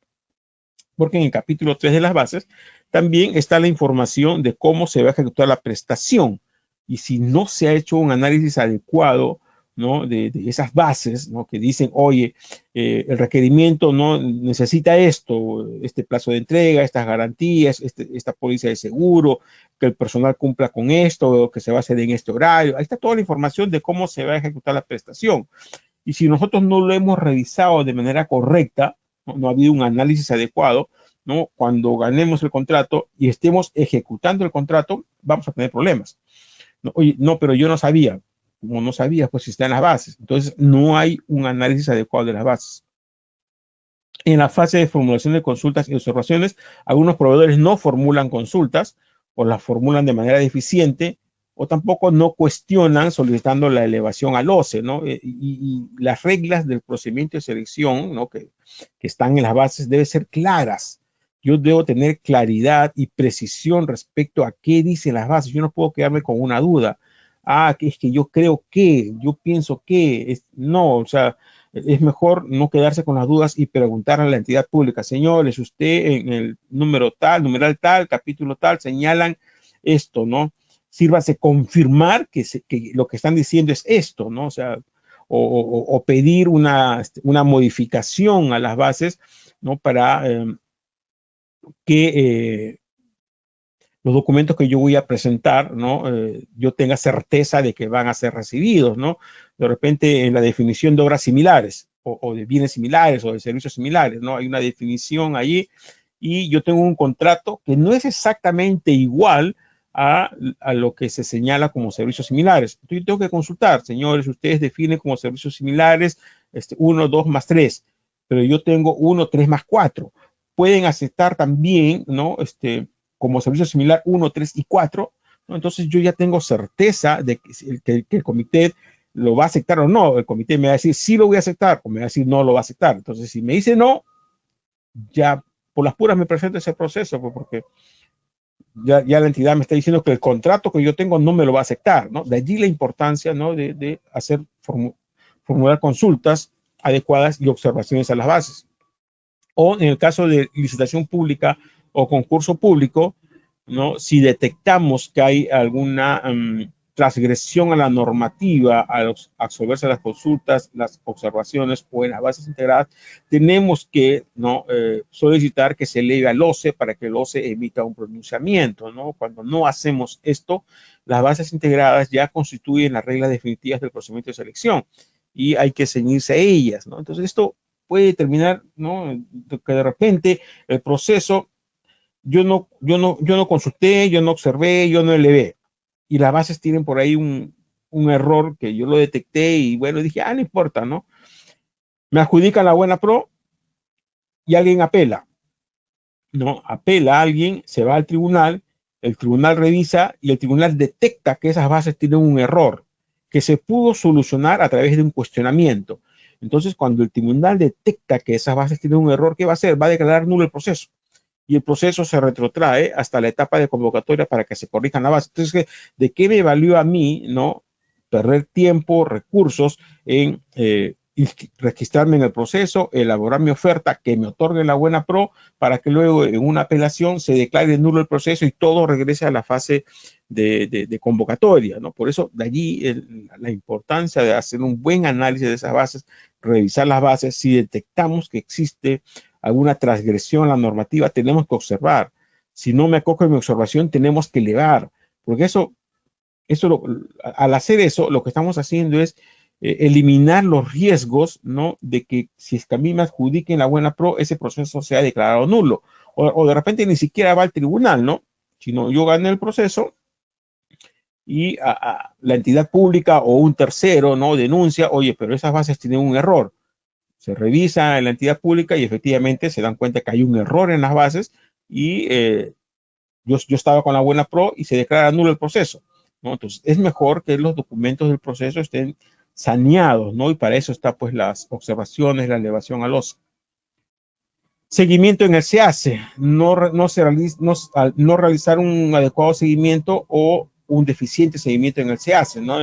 Speaker 1: Porque en el capítulo 3 de las bases también está la información de cómo se va a ejecutar la prestación. Y si no se ha hecho un análisis adecuado, ¿no?, de esas bases, ¿no?, que dicen, oye, el requerimiento no necesita esto, este plazo de entrega, estas garantías, esta póliza de seguro, que el personal cumpla con esto, que se va a hacer en este horario. Ahí está toda la información de cómo se va a ejecutar la prestación. Y si nosotros no lo hemos revisado de manera correcta, ¿no? No ha habido un análisis adecuado, ¿no? Cuando ganemos el contrato y estemos ejecutando el contrato, vamos a tener problemas. No, oye, no, pero yo no sabía. Como no sabía, pues está en las bases. Entonces, no hay un análisis adecuado de las bases. En la fase de formulación de consultas y observaciones, algunos proveedores no formulan consultas o las formulan de manera deficiente o tampoco no cuestionan solicitando la elevación al OCE, ¿no? Y las reglas del procedimiento de selección, ¿no? que están en las bases deben ser claras. Yo debo tener claridad y precisión respecto a qué dicen las bases. Yo no puedo quedarme con una duda. Ah, que es que yo creo que, yo pienso que, no, o sea, es mejor no quedarse con las dudas y preguntar a la entidad pública, señores, usted en el número tal, numeral tal, capítulo tal, señalan esto, ¿no? Sírvase confirmar que lo que están diciendo es esto, ¿no? O sea, o pedir una modificación a las bases, ¿no? Para que los documentos que yo voy a presentar, ¿no? Yo tenga certeza de que van a ser recibidos, ¿no? De repente en la definición de obras similares o de bienes similares o de servicios similares, ¿no? Hay una definición allí y yo tengo un contrato que no es exactamente igual a lo que se señala como servicios similares. Entonces yo tengo que consultar, señores, ustedes definen como servicios similares 1, 2 más 3, pero yo tengo 1, 3 más 4. Pueden aceptar también, ¿no? Como servicio similar 1, 3 y 4, ¿no? Entonces yo ya tengo certeza de que el comité lo va a aceptar o no. El comité me va a decir sí lo voy a aceptar o me va a decir no lo va a aceptar. Entonces si me dice no, ya por las puras me presento ese proceso, pues, porque ya la entidad me está diciendo que el contrato que yo tengo no me lo va a aceptar, ¿no? De allí la importancia, ¿no? de hacer formular consultas adecuadas y observaciones a las bases. O en el caso de licitación pública o concurso público, ¿no? Si detectamos que hay alguna transgresión a la normativa al absolverse las consultas, las observaciones o en las bases integradas, tenemos que, ¿no? Solicitar que se eleve al OCE para que el OCE emita un pronunciamiento, ¿no? Cuando no hacemos esto, las bases integradas ya constituyen las reglas definitivas del procedimiento de selección y hay que ceñirse a ellas, ¿no? Entonces esto puede terminar, ¿no? Que de repente el proceso yo no consulté, yo no observé, yo no elevé. Y las bases tienen por ahí un error que yo lo detecté y bueno, dije, no importa, ¿no? Me adjudican la buena pro y alguien apela, ¿no? Apela a alguien, se va al tribunal, el tribunal revisa y el tribunal detecta que esas bases tienen un error que se pudo solucionar a través de un cuestionamiento. Entonces, cuando el tribunal detecta que esas bases tienen un error, ¿qué va a hacer? Va a declarar nulo el proceso. Y el proceso se retrotrae hasta la etapa de convocatoria para que se corrijan la base. Entonces, ¿de qué me valió a mí, no? Perder tiempo, recursos en registrarme en el proceso, elaborar mi oferta, que me otorgue la buena pro, para que luego en una apelación se declare nulo el proceso y todo regrese a la fase de convocatoria, ¿no? Por eso, de allí la importancia de hacer un buen análisis de esas bases, revisar las bases. Si detectamos que existe alguna transgresión a la normativa, tenemos que observar. Si no me acojo en mi observación, tenemos que elevar, porque al hacer eso, lo que estamos haciendo es eliminar los riesgos, ¿no? De que si es que a mí me adjudiquen la buena pro, ese proceso sea declarado nulo. O de repente ni siquiera va al tribunal, ¿no? Sino yo gané el proceso y la entidad pública o un tercero, ¿no? Denuncia, oye, pero esas bases tienen un error. Se revisa en la entidad pública y efectivamente se dan cuenta que hay un error en las bases y yo estaba con la buena pro y se declara nulo el proceso, ¿no? Entonces es mejor que los documentos del proceso estén saneados, ¿no? Y para eso está pues las observaciones, la elevación al OSE. Seguimiento en el SEACE, no realizar un adecuado seguimiento o un deficiente seguimiento en el SEACE, ¿no?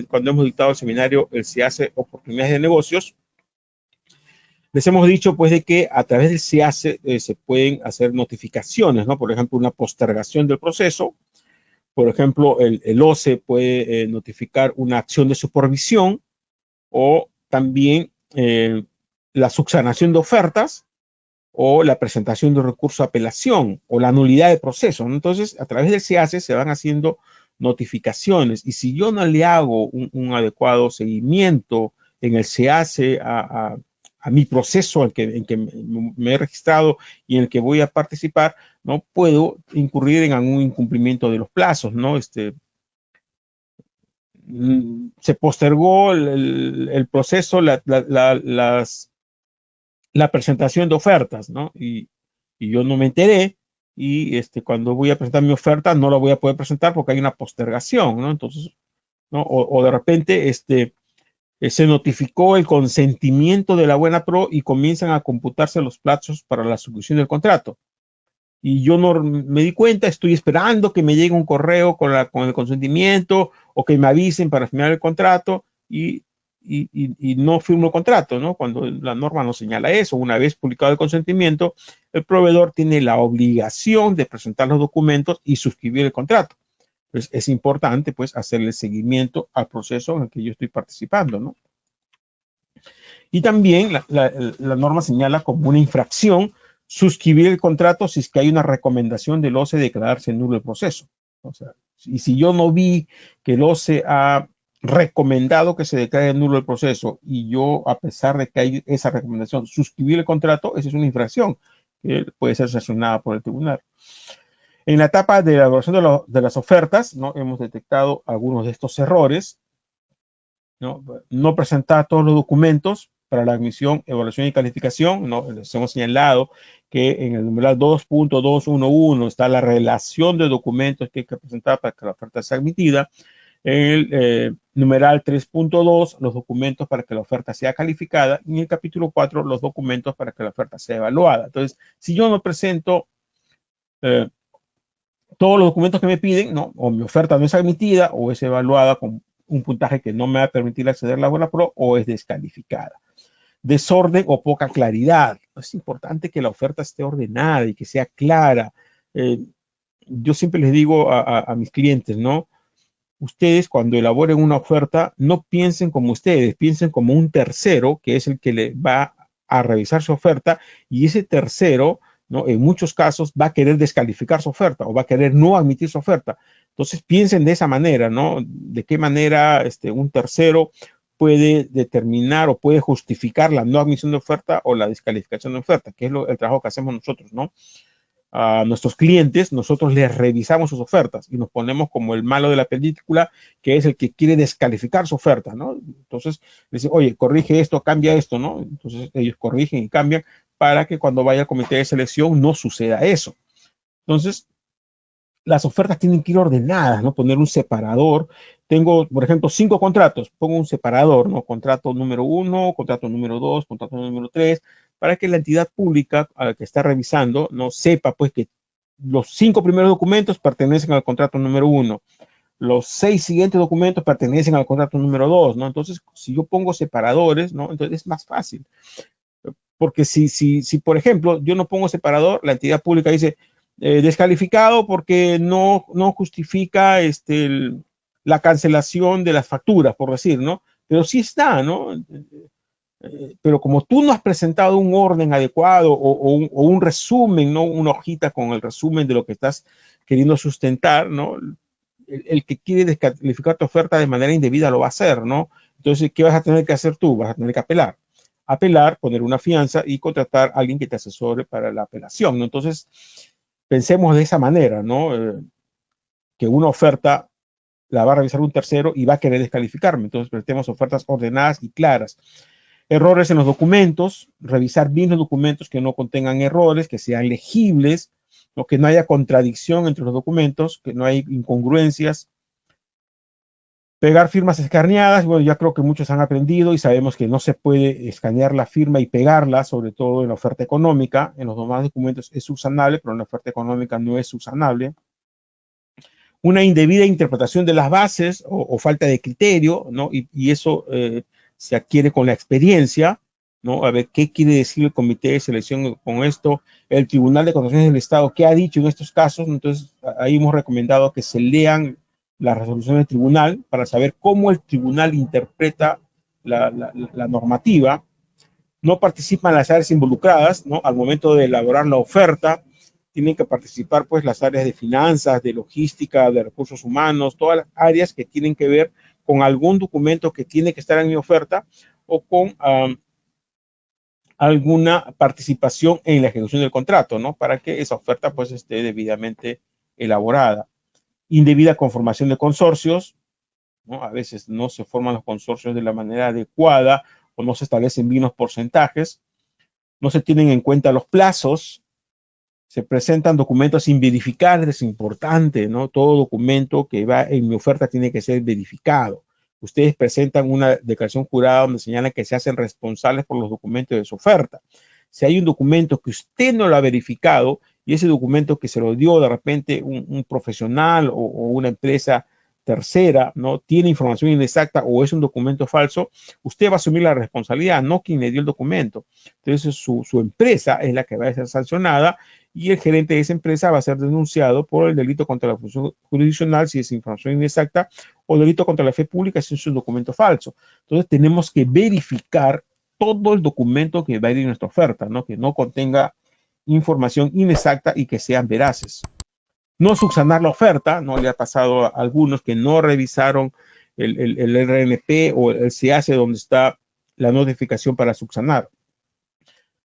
Speaker 1: Cuando hemos dictado el seminario, el SEACE, oportunidades de negocios, les hemos dicho pues de que a través del SEACE se pueden hacer notificaciones, ¿no? Por ejemplo, una postergación del proceso. Por ejemplo, el OCE puede notificar una acción de supervisión o también la subsanación de ofertas o la presentación de recurso de apelación o la nulidad de proceso, ¿no? Entonces, a través del SEACE se van haciendo notificaciones y si yo no le hago un adecuado seguimiento en el SEACE a a mi proceso en que me he registrado y en el que voy a participar, no puedo incurrir en algún incumplimiento de los plazos, ¿no? Se postergó el proceso, la presentación de ofertas, ¿no? Y yo no me enteré y cuando voy a presentar mi oferta no la voy a poder presentar porque hay una postergación, ¿no? Entonces, ¿no? O de repente, se notificó el consentimiento de la buena pro y comienzan a computarse los plazos para la ejecución del contrato. Y yo no me di cuenta, estoy esperando que me llegue un correo con el consentimiento o que me avisen para firmar el contrato y no firmo el contrato, ¿no? Cuando la norma no señala eso. Una vez publicado el consentimiento, el proveedor tiene la obligación de presentar los documentos y suscribir el contrato. Pues es importante, pues, hacerle seguimiento al proceso en el que yo estoy participando, ¿no? Y también la norma señala como una infracción suscribir el contrato si es que hay una recomendación del OCE de declararse nulo el proceso. O sea, y si yo no vi que el OCE ha recomendado que se declare nulo el proceso y yo, a pesar de que hay esa recomendación, suscribir el contrato, esa es una infracción que puede ser sancionada por el tribunal. En la etapa de la elaboración de las ofertas, ¿no? Hemos detectado algunos de estos errores. No presentar todos los documentos para la admisión, evaluación y calificación. ¿No? Les hemos señalado que en el numeral 2.211 está la relación de documentos que hay que presentar para que la oferta sea admitida. En el numeral 3.2, los documentos para que la oferta sea calificada. Y en el capítulo 4, los documentos para que la oferta sea evaluada. Entonces, si yo no presento todos los documentos que me piden, ¿no? O mi oferta no es admitida o es evaluada con un puntaje que no me va a permitir acceder a la buena pro o es descalificada. Desorden o poca claridad. Es importante que la oferta esté ordenada y que sea clara. Yo siempre les digo a mis clientes, ¿no? Ustedes cuando elaboren una oferta, no piensen como ustedes, piensen como un tercero que es el que le va a revisar su oferta y ese tercero, ¿no? En muchos casos va a querer descalificar su oferta o va a querer no admitir su oferta. Entonces piensen de esa manera, ¿no? De qué manera un tercero puede determinar o puede justificar la no admisión de oferta o la descalificación de oferta, que es el trabajo que hacemos nosotros, ¿no? A nuestros clientes, nosotros les revisamos sus ofertas y nos ponemos como el malo de la película, que es el que quiere descalificar su oferta, ¿no? Entonces, les dice, oye, corrige esto, cambia esto, ¿no? Entonces, ellos corrigen y cambian para que cuando vaya al comité de selección no suceda eso. Entonces, las ofertas tienen que ir ordenadas, ¿no? Poner un separador. Tengo, por ejemplo, 5 contratos, pongo un separador, ¿no? Contrato número 1, contrato número 2, contrato número 3, para que la entidad pública a la que está revisando no sepa, pues, que los 5 primeros documentos pertenecen al contrato número 1. Los 6 siguientes documentos pertenecen al contrato número 2, ¿no? Entonces, si yo pongo separadores, ¿no? Entonces es más fácil. Porque si, por ejemplo, yo no pongo separador, la entidad pública dice, descalificado porque no justifica la cancelación de las facturas, por decir, ¿no? Pero sí está, ¿no? Pero como tú no has presentado un orden adecuado o un resumen, ¿no? Una hojita con el resumen de lo que estás queriendo sustentar, ¿no? El que quiere descalificar tu oferta de manera indebida lo va a hacer, ¿no? Entonces, ¿qué vas a tener que hacer tú? Vas a tener que apelar, poner una fianza y contratar a alguien que te asesore para la apelación, ¿no? Entonces, pensemos de esa manera, ¿no? Que una oferta la va a revisar un tercero y va a querer descalificarme. Entonces, presentemos ofertas ordenadas y claras. Errores en los documentos, revisar bien los documentos que no contengan errores, que sean legibles, ¿no? Que no haya contradicción entre los documentos, que no haya incongruencias. Pegar firmas escaneadas, bueno, ya creo que muchos han aprendido y sabemos que no se puede escanear la firma y pegarla, sobre todo en la oferta económica. En los demás documentos es subsanable, pero en la oferta económica no es subsanable. Una indebida interpretación de las bases o falta de criterio, ¿no? Y eso se adquiere con la experiencia, ¿no? A ver qué quiere decir el comité de selección con esto, el Tribunal de Contrataciones del Estado, qué ha dicho en estos casos. Entonces, ahí hemos recomendado que se lean la resolución del tribunal para saber cómo el tribunal interpreta la normativa. No participan las áreas involucradas, ¿no? Al momento de elaborar la oferta, tienen que participar pues las áreas de finanzas, de logística, de recursos humanos, todas las áreas que tienen que ver con algún documento que tiene que estar en mi oferta o con alguna participación en la ejecución del contrato, ¿no? Para que esa oferta pues esté debidamente elaborada. Indebida conformación de consorcios, ¿no? A veces no se forman los consorcios de la manera adecuada o no se establecen bien los porcentajes, no se tienen en cuenta los plazos, se presentan documentos sin verificar, es importante, ¿no? Todo documento que va en mi oferta tiene que ser verificado. Ustedes presentan una declaración jurada donde señalan que se hacen responsables por los documentos de su oferta. Si hay un documento que usted no lo ha verificado y ese documento que se lo dio de repente un profesional o una empresa tercera, ¿no? Tiene información inexacta o es un documento falso, usted va a asumir la responsabilidad, no quien le dio el documento. Entonces su empresa es la que va a ser sancionada y el gerente de esa empresa va a ser denunciado por el delito contra la función jurisdiccional si es información inexacta o delito contra la fe pública si es un documento falso. Entonces tenemos que verificar todo el documento que va a ir en nuestra oferta, ¿no? Que no contenga información inexacta y que sean veraces. No subsanar la oferta, ¿no? Le ha pasado a algunos que no revisaron el RNP o el CAC donde está la notificación para subsanar.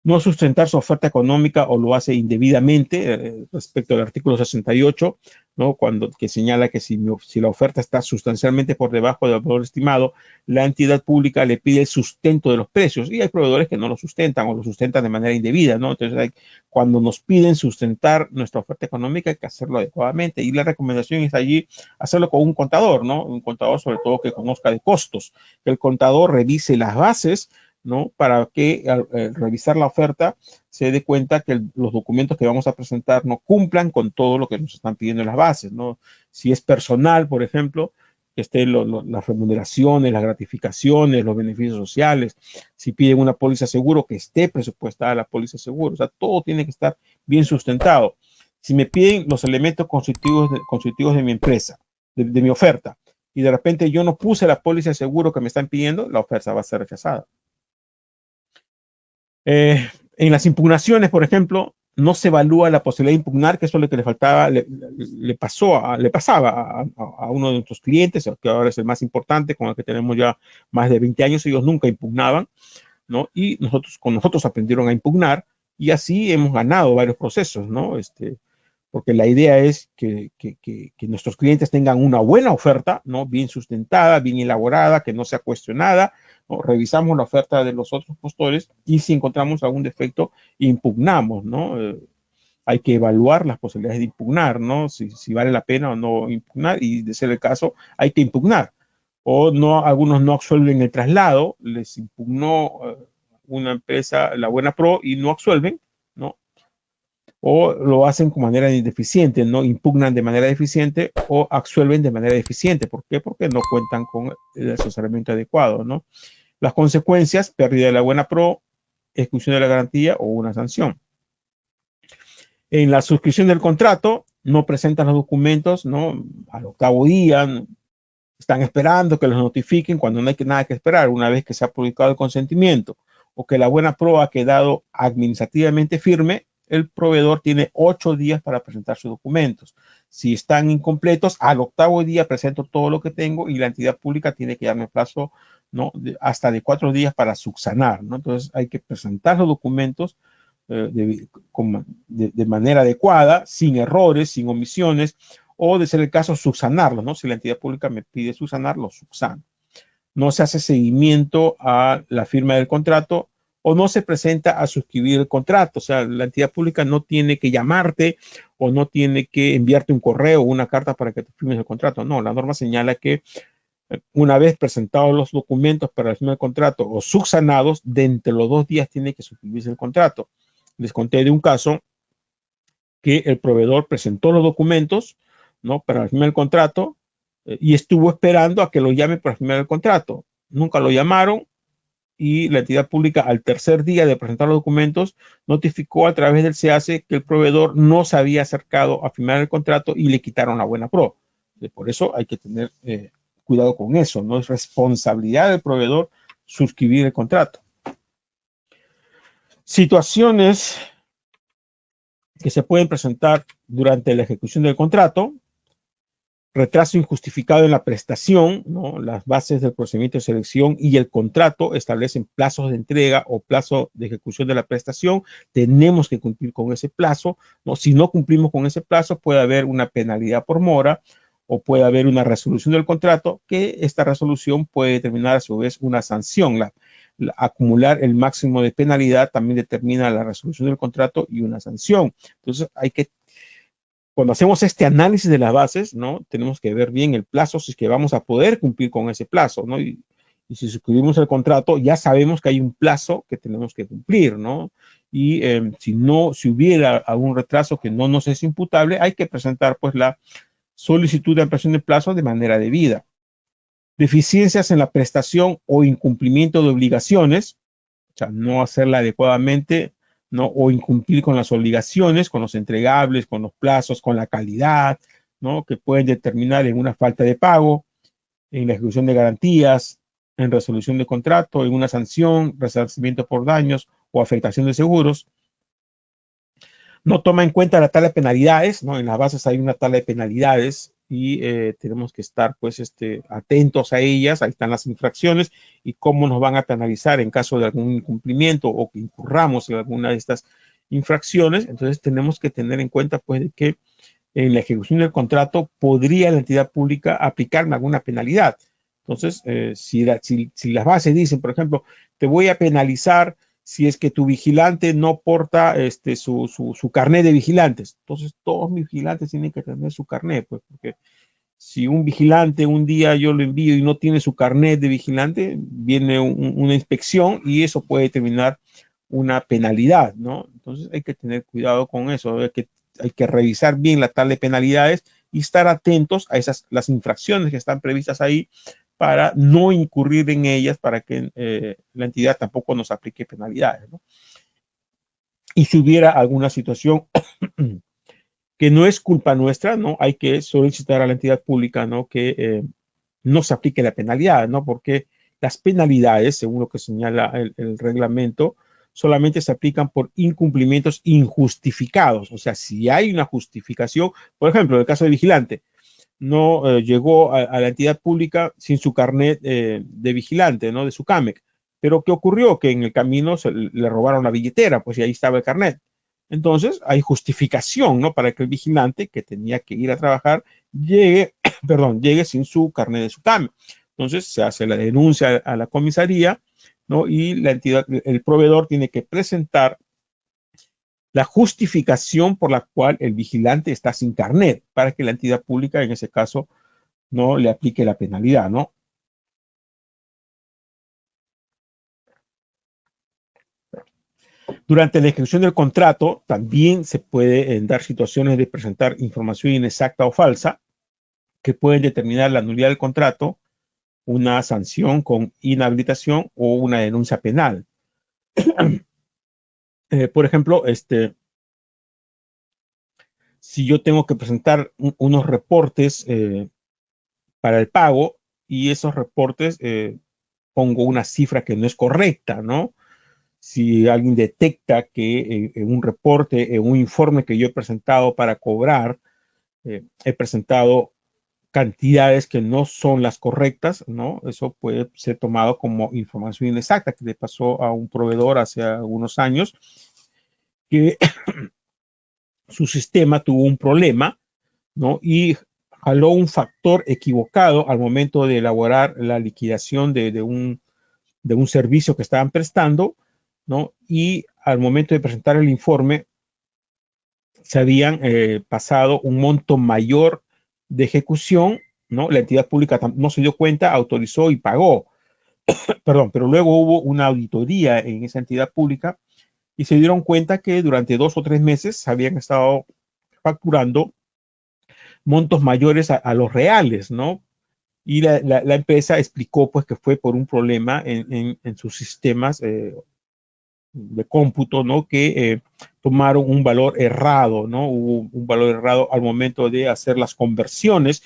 Speaker 1: No sustentar su oferta económica o lo hace indebidamente respecto al artículo 68, ¿no? Que señala que si la oferta está sustancialmente por debajo del valor estimado, la entidad pública le pide el sustento de los precios y hay proveedores que no lo sustentan o lo sustentan de manera indebida, ¿no? Entonces, cuando nos piden sustentar nuestra oferta económica hay que hacerlo adecuadamente y la recomendación es allí hacerlo con un contador, ¿no? Un contador sobre todo que conozca de costos, que el contador revise las bases, ¿no? Para que al revisar la oferta se dé cuenta que los documentos que vamos a presentar no cumplan con todo lo que nos están pidiendo en las bases, ¿no? Si es personal, por ejemplo, que estén las remuneraciones, las gratificaciones, los beneficios sociales. Si piden una póliza seguro, que esté presupuestada la póliza seguro. O sea, todo tiene que estar bien sustentado. Si me piden los elementos constitutivos de mi empresa, de mi oferta, y de repente yo no puse la póliza seguro que me están pidiendo, la oferta va a ser rechazada. En las impugnaciones, por ejemplo, no se evalúa la posibilidad de impugnar, que eso es lo que le faltaba, le pasaba a uno de nuestros clientes, que ahora es el más importante, con el que tenemos ya más de 20 años, ellos nunca impugnaban, ¿no? Y con nosotros aprendieron a impugnar y así hemos ganado varios procesos, ¿no? Porque la idea es que nuestros clientes tengan una buena oferta, ¿no? Bien sustentada, bien elaborada, que no sea cuestionada, ¿no? Revisamos la oferta de los otros postores y si encontramos algún defecto, impugnamos, ¿no? Hay que evaluar las posibilidades de impugnar, ¿no? Si vale la pena o no impugnar y de ser el caso, hay que impugnar. O no, algunos no absuelven el traslado, les impugnó una empresa, la Buena Pro, y no absuelven, ¿no? O lo hacen con manera deficiente, no impugnan de manera deficiente o absuelven de manera deficiente. ¿Por qué? Porque no cuentan con el asesoramiento adecuado, ¿no? Las consecuencias, pérdida de la Buena Pro, exclusión de la garantía o una sanción. En la suscripción del contrato, no presentan los documentos, ¿no? Al octavo día, están esperando que los notifiquen cuando no hay nada que esperar, una vez que se ha publicado el consentimiento o que la Buena Pro ha quedado administrativamente firme, el proveedor tiene 8 días para presentar sus documentos. Si están incompletos, al octavo día presento todo lo que tengo y la entidad pública tiene que darme plazo, ¿no? Hasta de 4 días para subsanar, ¿no? Entonces hay que presentar los documentos de manera adecuada, sin errores, sin omisiones, o de ser el caso, subsanarlos, ¿no? Si la entidad pública me pide subsanarlo, subsano. No se hace seguimiento a la firma del contrato o no se presenta a suscribir el contrato. O sea, la entidad pública no tiene que llamarte o no tiene que enviarte un correo o una carta para que te firmes el contrato. No, la norma señala que una vez presentados los documentos para la firma del contrato o subsanados, de entre los 2 días tiene que suscribirse el contrato. Les conté de un caso que el proveedor presentó los documentos, ¿no? Para firmar el contrato y estuvo esperando a que lo llame para firmar el contrato. Nunca lo llamaron y la entidad pública al tercer día de presentar los documentos notificó a través del CAC que el proveedor no se había acercado a firmar el contrato y le quitaron la Buena Pro. Por eso hay que tener cuidado con eso, no es responsabilidad del proveedor suscribir el contrato. Situaciones que se pueden presentar durante la ejecución del contrato. Retraso injustificado en la prestación, ¿no? Las bases del procedimiento de selección y el contrato establecen plazos de entrega o plazo de ejecución de la prestación. Tenemos que cumplir con ese plazo, ¿no? Si no cumplimos con ese plazo, puede haber una penalidad por mora o puede haber una resolución del contrato, que esta resolución puede determinar a su vez una sanción. Acumular el máximo de penalidad también determina la resolución del contrato y una sanción. Entonces hay que, cuando hacemos este análisis de las bases, ¿no? Tenemos que ver bien el plazo, si es que vamos a poder cumplir con ese plazo, ¿no? Y si suscribimos el contrato, ya sabemos que hay un plazo que tenemos que cumplir, ¿no? Y si hubiera algún retraso que no nos es imputable, hay que presentar pues la solicitud de ampliación de plazo de manera debida. Deficiencias en la prestación o incumplimiento de obligaciones, o sea, no hacerla adecuadamente, ¿no? O incumplir con las obligaciones, con los entregables, con los plazos, con la calidad, ¿no? Que pueden determinar en una falta de pago, en la ejecución de garantías, en resolución de contrato, en una sanción, resarcimiento por daños o afectación de seguros. No toma en cuenta la tabla de penalidades, ¿no? En las bases hay una tabla de penalidades y tenemos que estar pues atentos a ellas. Ahí están las infracciones y cómo nos van a penalizar en caso de algún incumplimiento o que incurramos en alguna de estas infracciones. Entonces tenemos que tener en cuenta pues de que en la ejecución del contrato podría la entidad pública aplicarme alguna penalidad. Entonces, si las bases dicen, por ejemplo, te voy a penalizar si es que tu vigilante no porta su carnet de vigilantes. Entonces, todos mis vigilantes tienen que tener su carnet, pues, porque si un vigilante un día yo lo envío y no tiene su carnet de vigilante, viene una inspección y eso puede determinar una penalidad, ¿no? Entonces, hay que tener cuidado con eso, hay que revisar bien la tabla de penalidades y estar atentos a las infracciones que están previstas ahí para no incurrir en ellas, para que la entidad tampoco nos aplique penalidades, ¿no? Y si hubiera alguna situación que no es culpa nuestra, ¿no? Hay que solicitar a la entidad pública, ¿no? Que no se aplique la penalidad, ¿no? Porque las penalidades, según lo que señala el reglamento, solamente se aplican por incumplimientos injustificados. O sea, si hay una justificación, por ejemplo, en el caso de vigilante, no llegó a la entidad pública sin su carnet de vigilante, ¿no? De su CAMEC. Pero ¿qué ocurrió? Que en el camino le robaron la billetera, pues y ahí estaba el carnet. Entonces hay justificación, ¿no? Para que el vigilante que tenía que ir a trabajar llegue, perdón, llegue sin su carnet de su CAMEC. Entonces se hace la denuncia a la comisaría, ¿no? Y la entidad, el proveedor tiene que presentar la justificación por la cual el vigilante está sin carnet, para que la entidad pública, en ese caso, no le aplique la penalidad, ¿no? Durante la ejecución del contrato, también se pueden dar situaciones de presentar información inexacta o falsa que pueden determinar la nulidad del contrato, una sanción con inhabilitación o una denuncia penal. Por ejemplo, si yo tengo que presentar unos reportes para el pago y esos reportes pongo una cifra que no es correcta, ¿no? Si alguien detecta que en un reporte, en un informe que yo he presentado para cobrar, he presentado cantidades que no son las correctas, ¿no? Eso puede ser tomado como información inexacta, que le pasó a un proveedor hace algunos años, que su sistema tuvo un problema, ¿no? Y jaló un factor equivocado al momento de elaborar la liquidación de un servicio que estaban prestando, ¿no? Y al momento de presentar el informe, se habían pasado un monto mayor de ejecución, ¿no? La entidad pública no se dio cuenta, autorizó y pagó. Perdón, pero luego hubo una auditoría en esa entidad pública y se dieron cuenta que durante 2 o 3 meses habían estado facturando montos mayores a los reales, ¿no? Y la empresa explicó pues que fue por un problema en sus sistemas de cómputo, ¿no? Que tomaron un valor errado, ¿no? Hubo un valor errado al momento de hacer las conversiones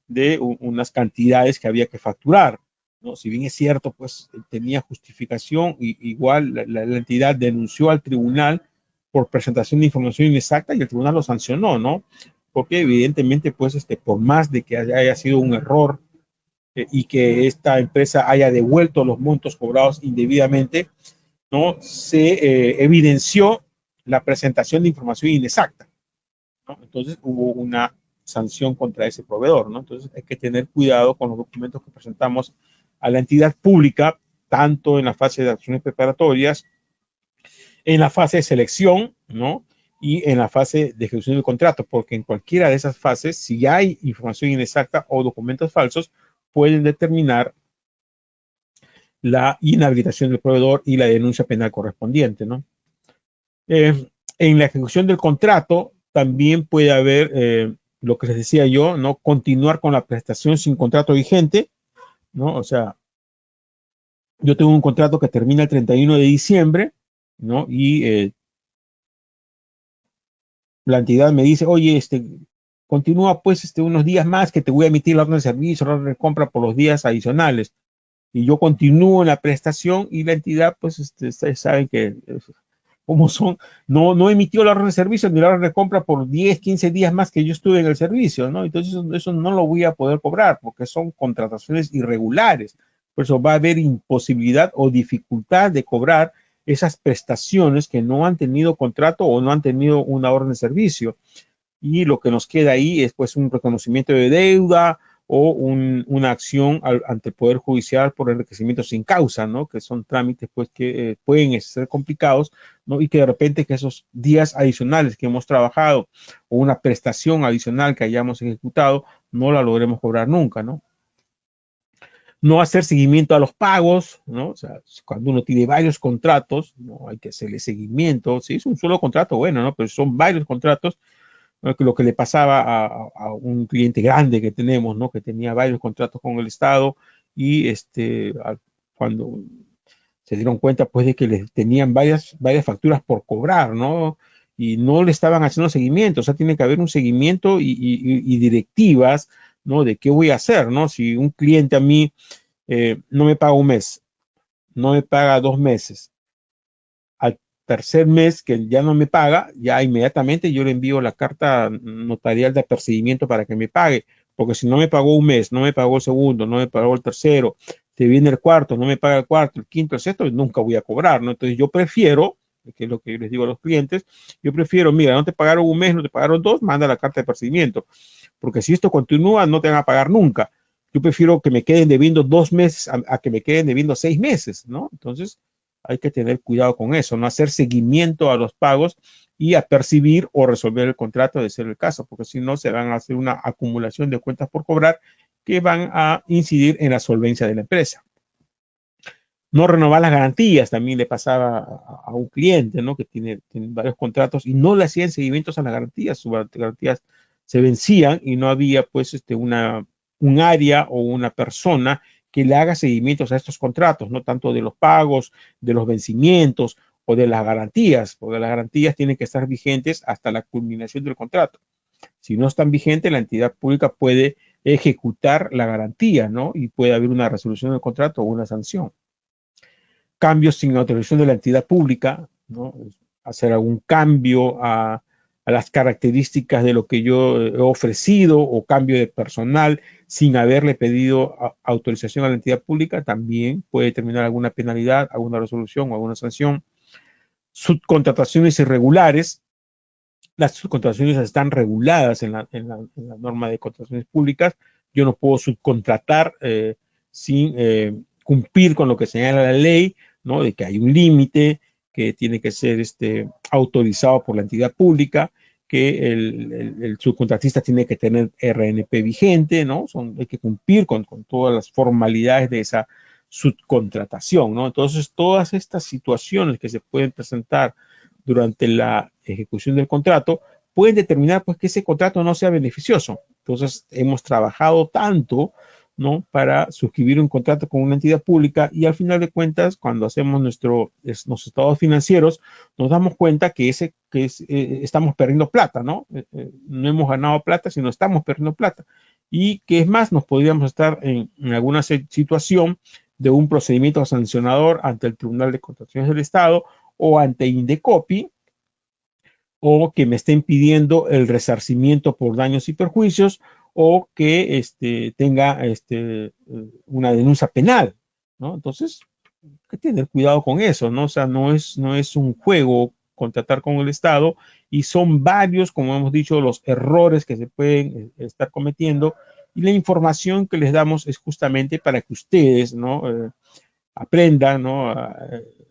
Speaker 1: de unas cantidades que había que facturar, ¿no? Si bien es cierto, pues tenía justificación, y igual la entidad denunció al tribunal por presentación de información inexacta y el tribunal lo sancionó, ¿no? porque evidentemente, pues, por más de que haya sido un error y que esta empresa haya devuelto los montos cobrados indebidamente, ¿no? Se evidenció la presentación de información inexacta, ¿no? Entonces hubo una sanción contra ese proveedor, ¿no? Entonces hay que tener cuidado con los documentos que presentamos a la entidad pública, tanto en la fase de acciones preparatorias, en la fase de selección, ¿no? Y en la fase de ejecución del contrato, porque en cualquiera de esas fases, si hay información inexacta o documentos falsos, pueden determinar la inhabilitación del proveedor y la denuncia penal correspondiente, ¿no? En la ejecución del contrato también puede haber lo que les decía yo, ¿no? Continuar con la prestación sin contrato vigente, ¿no? O sea, yo tengo un contrato que termina el 31 de diciembre, ¿no? Y la entidad me dice, oye, continúa pues unos días más que te voy a emitir la orden de servicio, la orden de compra por los días adicionales. Y yo continúo en la prestación y la entidad, pues, ustedes saben que como son, no emitió la orden de servicio ni la orden de compra por 10, 15 días más que yo estuve en el servicio, ¿no? Entonces eso no lo voy a poder cobrar porque son contrataciones irregulares. Por eso va a haber imposibilidad o dificultad de cobrar esas prestaciones que no han tenido contrato o no han tenido una orden de servicio. Y lo que nos queda ahí es pues un reconocimiento de deuda o una acción ante el Poder Judicial por enriquecimiento sin causa, ¿no? Que son trámites pues que pueden ser complicados, ¿no? Y que de repente que esos días adicionales que hemos trabajado o una prestación adicional que hayamos ejecutado no la logremos cobrar nunca, ¿no? No hacer seguimiento a los pagos, ¿no? O sea, cuando uno tiene varios contratos, no hay que hacerle seguimiento. Si es un solo contrato, bueno, ¿no? Pero son varios contratos, lo que le pasaba a un cliente grande que tenemos, ¿no? Que tenía varios contratos con el Estado y cuando se dieron cuenta pues de que les tenían varias facturas por cobrar, ¿no? Y no le estaban haciendo seguimiento, o sea, tiene que haber un seguimiento y directivas, ¿no? De qué voy a hacer, ¿no? Si un cliente a mí no me paga un mes, no me paga 2 meses, al tercer mes que ya no me paga, ya inmediatamente yo le envío la carta notarial de apercibimiento para que me pague, porque si no me pagó un mes, no me pagó el segundo, no me pagó el tercero, se viene el cuarto, no me paga el cuarto, el quinto, el sexto, nunca voy a cobrar, ¿no? Entonces yo prefiero, que es lo que yo les digo a los clientes, yo prefiero, mira, no te pagaron un mes, no te pagaron dos, manda la carta de apercibimiento, porque si esto continúa, no te van a pagar nunca. Yo prefiero que me queden debiendo 2 meses a que me queden debiendo 6 meses, ¿no? Entonces, hay que tener cuidado con eso, no hacer seguimiento a los pagos y a percibir o resolver el contrato de ser el caso, porque si no se van a hacer una acumulación de cuentas por cobrar que van a incidir en la solvencia de la empresa. No renovar las garantías, también le pasaba a un cliente, ¿no? Que tiene varios contratos y no le hacían seguimientos a las garantías, sus garantías se vencían y no había pues un área o una persona que le haga seguimientos a estos contratos, no tanto de los pagos, de los vencimientos o de las garantías, porque las garantías tienen que estar vigentes hasta la culminación del contrato. Si no están vigentes, la entidad pública puede ejecutar la garantía, ¿no? Y puede haber una resolución del contrato o una sanción. Cambios sin autorización de la entidad pública, ¿no? Hacer algún cambio a las características de lo que yo he ofrecido o cambio de personal sin haberle pedido autorización a la entidad pública, también puede determinar alguna penalidad, alguna resolución o alguna sanción. Subcontrataciones irregulares. Las subcontrataciones están reguladas en la norma de contrataciones públicas. Yo no puedo subcontratar sin cumplir con lo que señala la ley, ¿no? De que hay un límite, que tiene que ser autorizado por la entidad pública, que el subcontratista tiene que tener RNP vigente, ¿no? Hay que cumplir con todas las formalidades de esa subcontratación, ¿no? Entonces, todas estas situaciones que se pueden presentar durante la ejecución del contrato pueden determinar pues que ese contrato no sea beneficioso. Entonces, hemos trabajado tanto, ¿no? Para suscribir un contrato con una entidad pública y al final de cuentas, cuando hacemos nuestros estados financieros, nos damos cuenta que estamos perdiendo plata, ¿no? No hemos ganado plata, sino estamos perdiendo plata. Y que es más, nos podríamos estar en alguna situación de un procedimiento sancionador ante el Tribunal de Contrataciones del Estado o ante Indecopi, o que me estén pidiendo el resarcimiento por daños y perjuicios, o que tenga una denuncia penal, ¿no? Entonces, hay que tener cuidado con eso, ¿no? O sea, no es un juego contratar con el Estado, y son varios, como hemos dicho, los errores que se pueden estar cometiendo, y la información que les damos es justamente para que ustedes, ¿no? Aprendan, ¿no?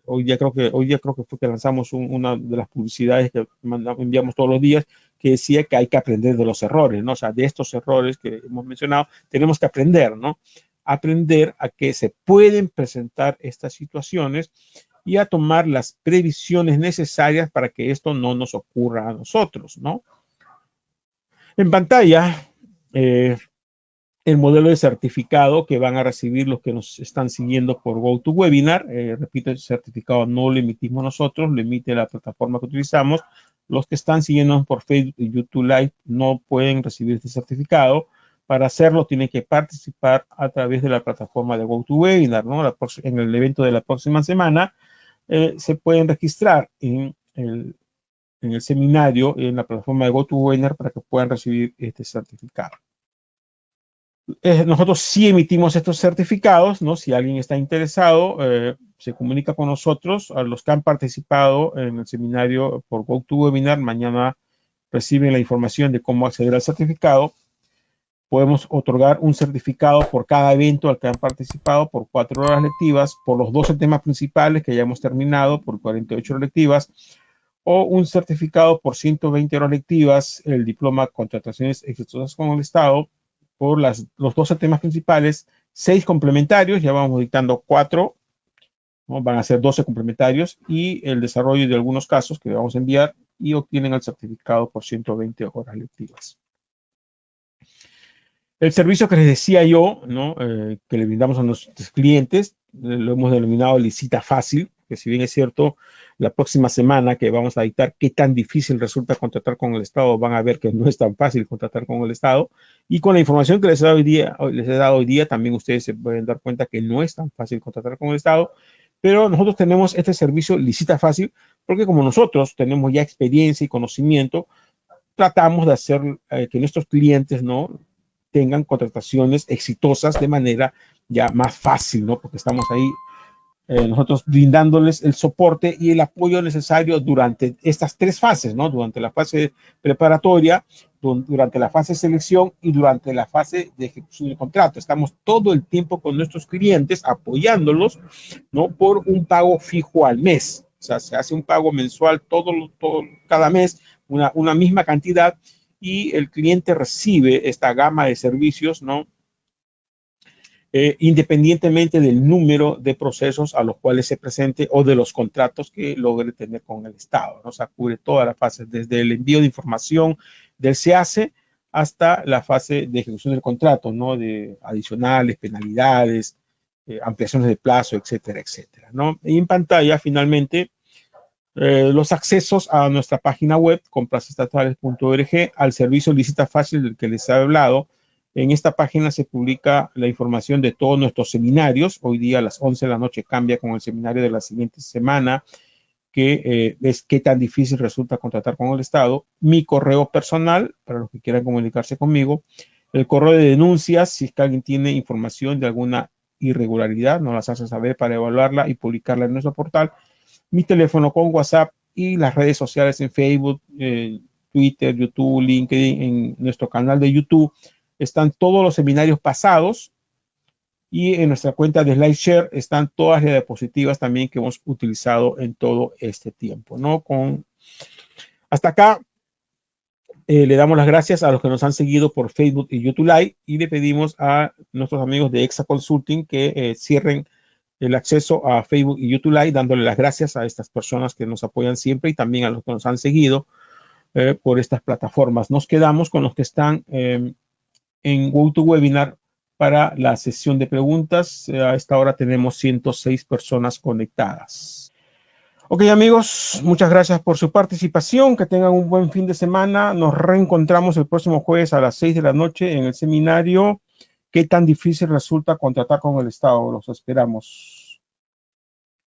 Speaker 1: Hoy día creo que fue que lanzamos una de las publicidades que enviamos todos los días, que decía que hay que aprender de los errores, ¿no? O sea, de estos errores que hemos mencionado, tenemos que aprender, ¿no? Aprender a que se pueden presentar estas situaciones y a tomar las previsiones necesarias para que esto no nos ocurra a nosotros, ¿no? En pantalla, el modelo de certificado que van a recibir los que nos están siguiendo por GoToWebinar. Repito, el certificado no lo emitimos nosotros, lo emite la plataforma que utilizamos. Los que están siguiendo por Facebook y YouTube Live no pueden recibir este certificado. Para hacerlo, tienen que participar a través de la plataforma de GoToWebinar, ¿no? En el evento de la próxima semana se pueden registrar en el seminario en la plataforma de GoToWebinar para que puedan recibir este certificado. Nosotros sí emitimos estos certificados, ¿no? Si alguien está interesado, se comunica con nosotros. A los que han participado en el seminario por GoToWebinar, mañana reciben la información de cómo acceder al certificado. Podemos otorgar un certificado por cada evento al que han participado por 4 horas lectivas, por los 12 temas principales que ya hemos terminado, por 48 horas lectivas, o un certificado por 120 horas lectivas, el diploma Contrataciones Exitosas con el Estado, por los 12 temas principales, 6 complementarios, ya vamos dictando 4, ¿no? Van a ser 12 complementarios, y el desarrollo de algunos casos que vamos a enviar, y obtienen el certificado por 120 horas lectivas. El servicio que les decía yo, ¿no? Que le brindamos a nuestros clientes, lo hemos denominado Licita Fácil, que si bien es cierto, la próxima semana que vamos a dictar qué tan difícil resulta contratar con el Estado, van a ver que no es tan fácil contratar con el Estado. Y con la información que les he dado hoy día, también ustedes se pueden dar cuenta que no es tan fácil contratar con el Estado. Pero nosotros tenemos este servicio Licita Fácil porque como nosotros tenemos ya experiencia y conocimiento, tratamos de hacer que nuestros clientes, ¿no?, tengan contrataciones exitosas de manera ya más fácil, ¿no? Porque estamos ahí nosotros brindándoles el soporte y el apoyo necesario durante estas 3 fases, ¿no? Durante la fase preparatoria, durante la fase de selección y durante la fase de ejecución del contrato. Estamos todo el tiempo con nuestros clientes apoyándolos, ¿no? Por un pago fijo al mes. O sea, se hace un pago mensual cada mes, una misma cantidad, y el cliente recibe esta gama de servicios, ¿no? Independientemente del número de procesos a los cuales se presente o de los contratos que logre tener con el Estado, ¿no? O sea, cubre todas las fases, desde el envío de información del SEACE hasta la fase de ejecución del contrato, ¿no? De adicionales, penalidades, ampliaciones de plazo, etcétera, etcétera, ¿no? Y en pantalla, finalmente, los accesos a nuestra página web, comprasestatales.org, al servicio Licita Fácil del que les he hablado. En esta página se publica la información de todos nuestros seminarios. Hoy día a las 11 de la noche cambia con el seminario de la siguiente semana, que es qué tan difícil resulta contratar con el Estado. Mi correo personal, para los que quieran comunicarse conmigo. El correo de denuncias, si es que alguien tiene información de alguna irregularidad, nos las hace saber para evaluarla y publicarla en nuestro portal. Mi teléfono con WhatsApp y las redes sociales en Facebook, Twitter, YouTube, LinkedIn, en nuestro canal de YouTube. Están todos los seminarios pasados, y en nuestra cuenta de SlideShare están todas las diapositivas también que hemos utilizado en todo este tiempo, ¿no? Hasta acá le damos las gracias a los que nos han seguido por Facebook y YouTube Live, y le pedimos a nuestros amigos de Exa Consulting que cierren el acceso a Facebook y YouTube Live, dándole las gracias a estas personas que nos apoyan siempre y también a los que nos han seguido por estas plataformas. Nos quedamos con los que están en GoToWebinar para la sesión de preguntas. A esta hora tenemos 106 personas conectadas. Ok, amigos, muchas gracias por su participación. Que tengan un buen fin de semana. Nos reencontramos el próximo jueves a las 6 de la noche en el seminario ¿Qué tan difícil resulta contratar con el Estado? Los esperamos.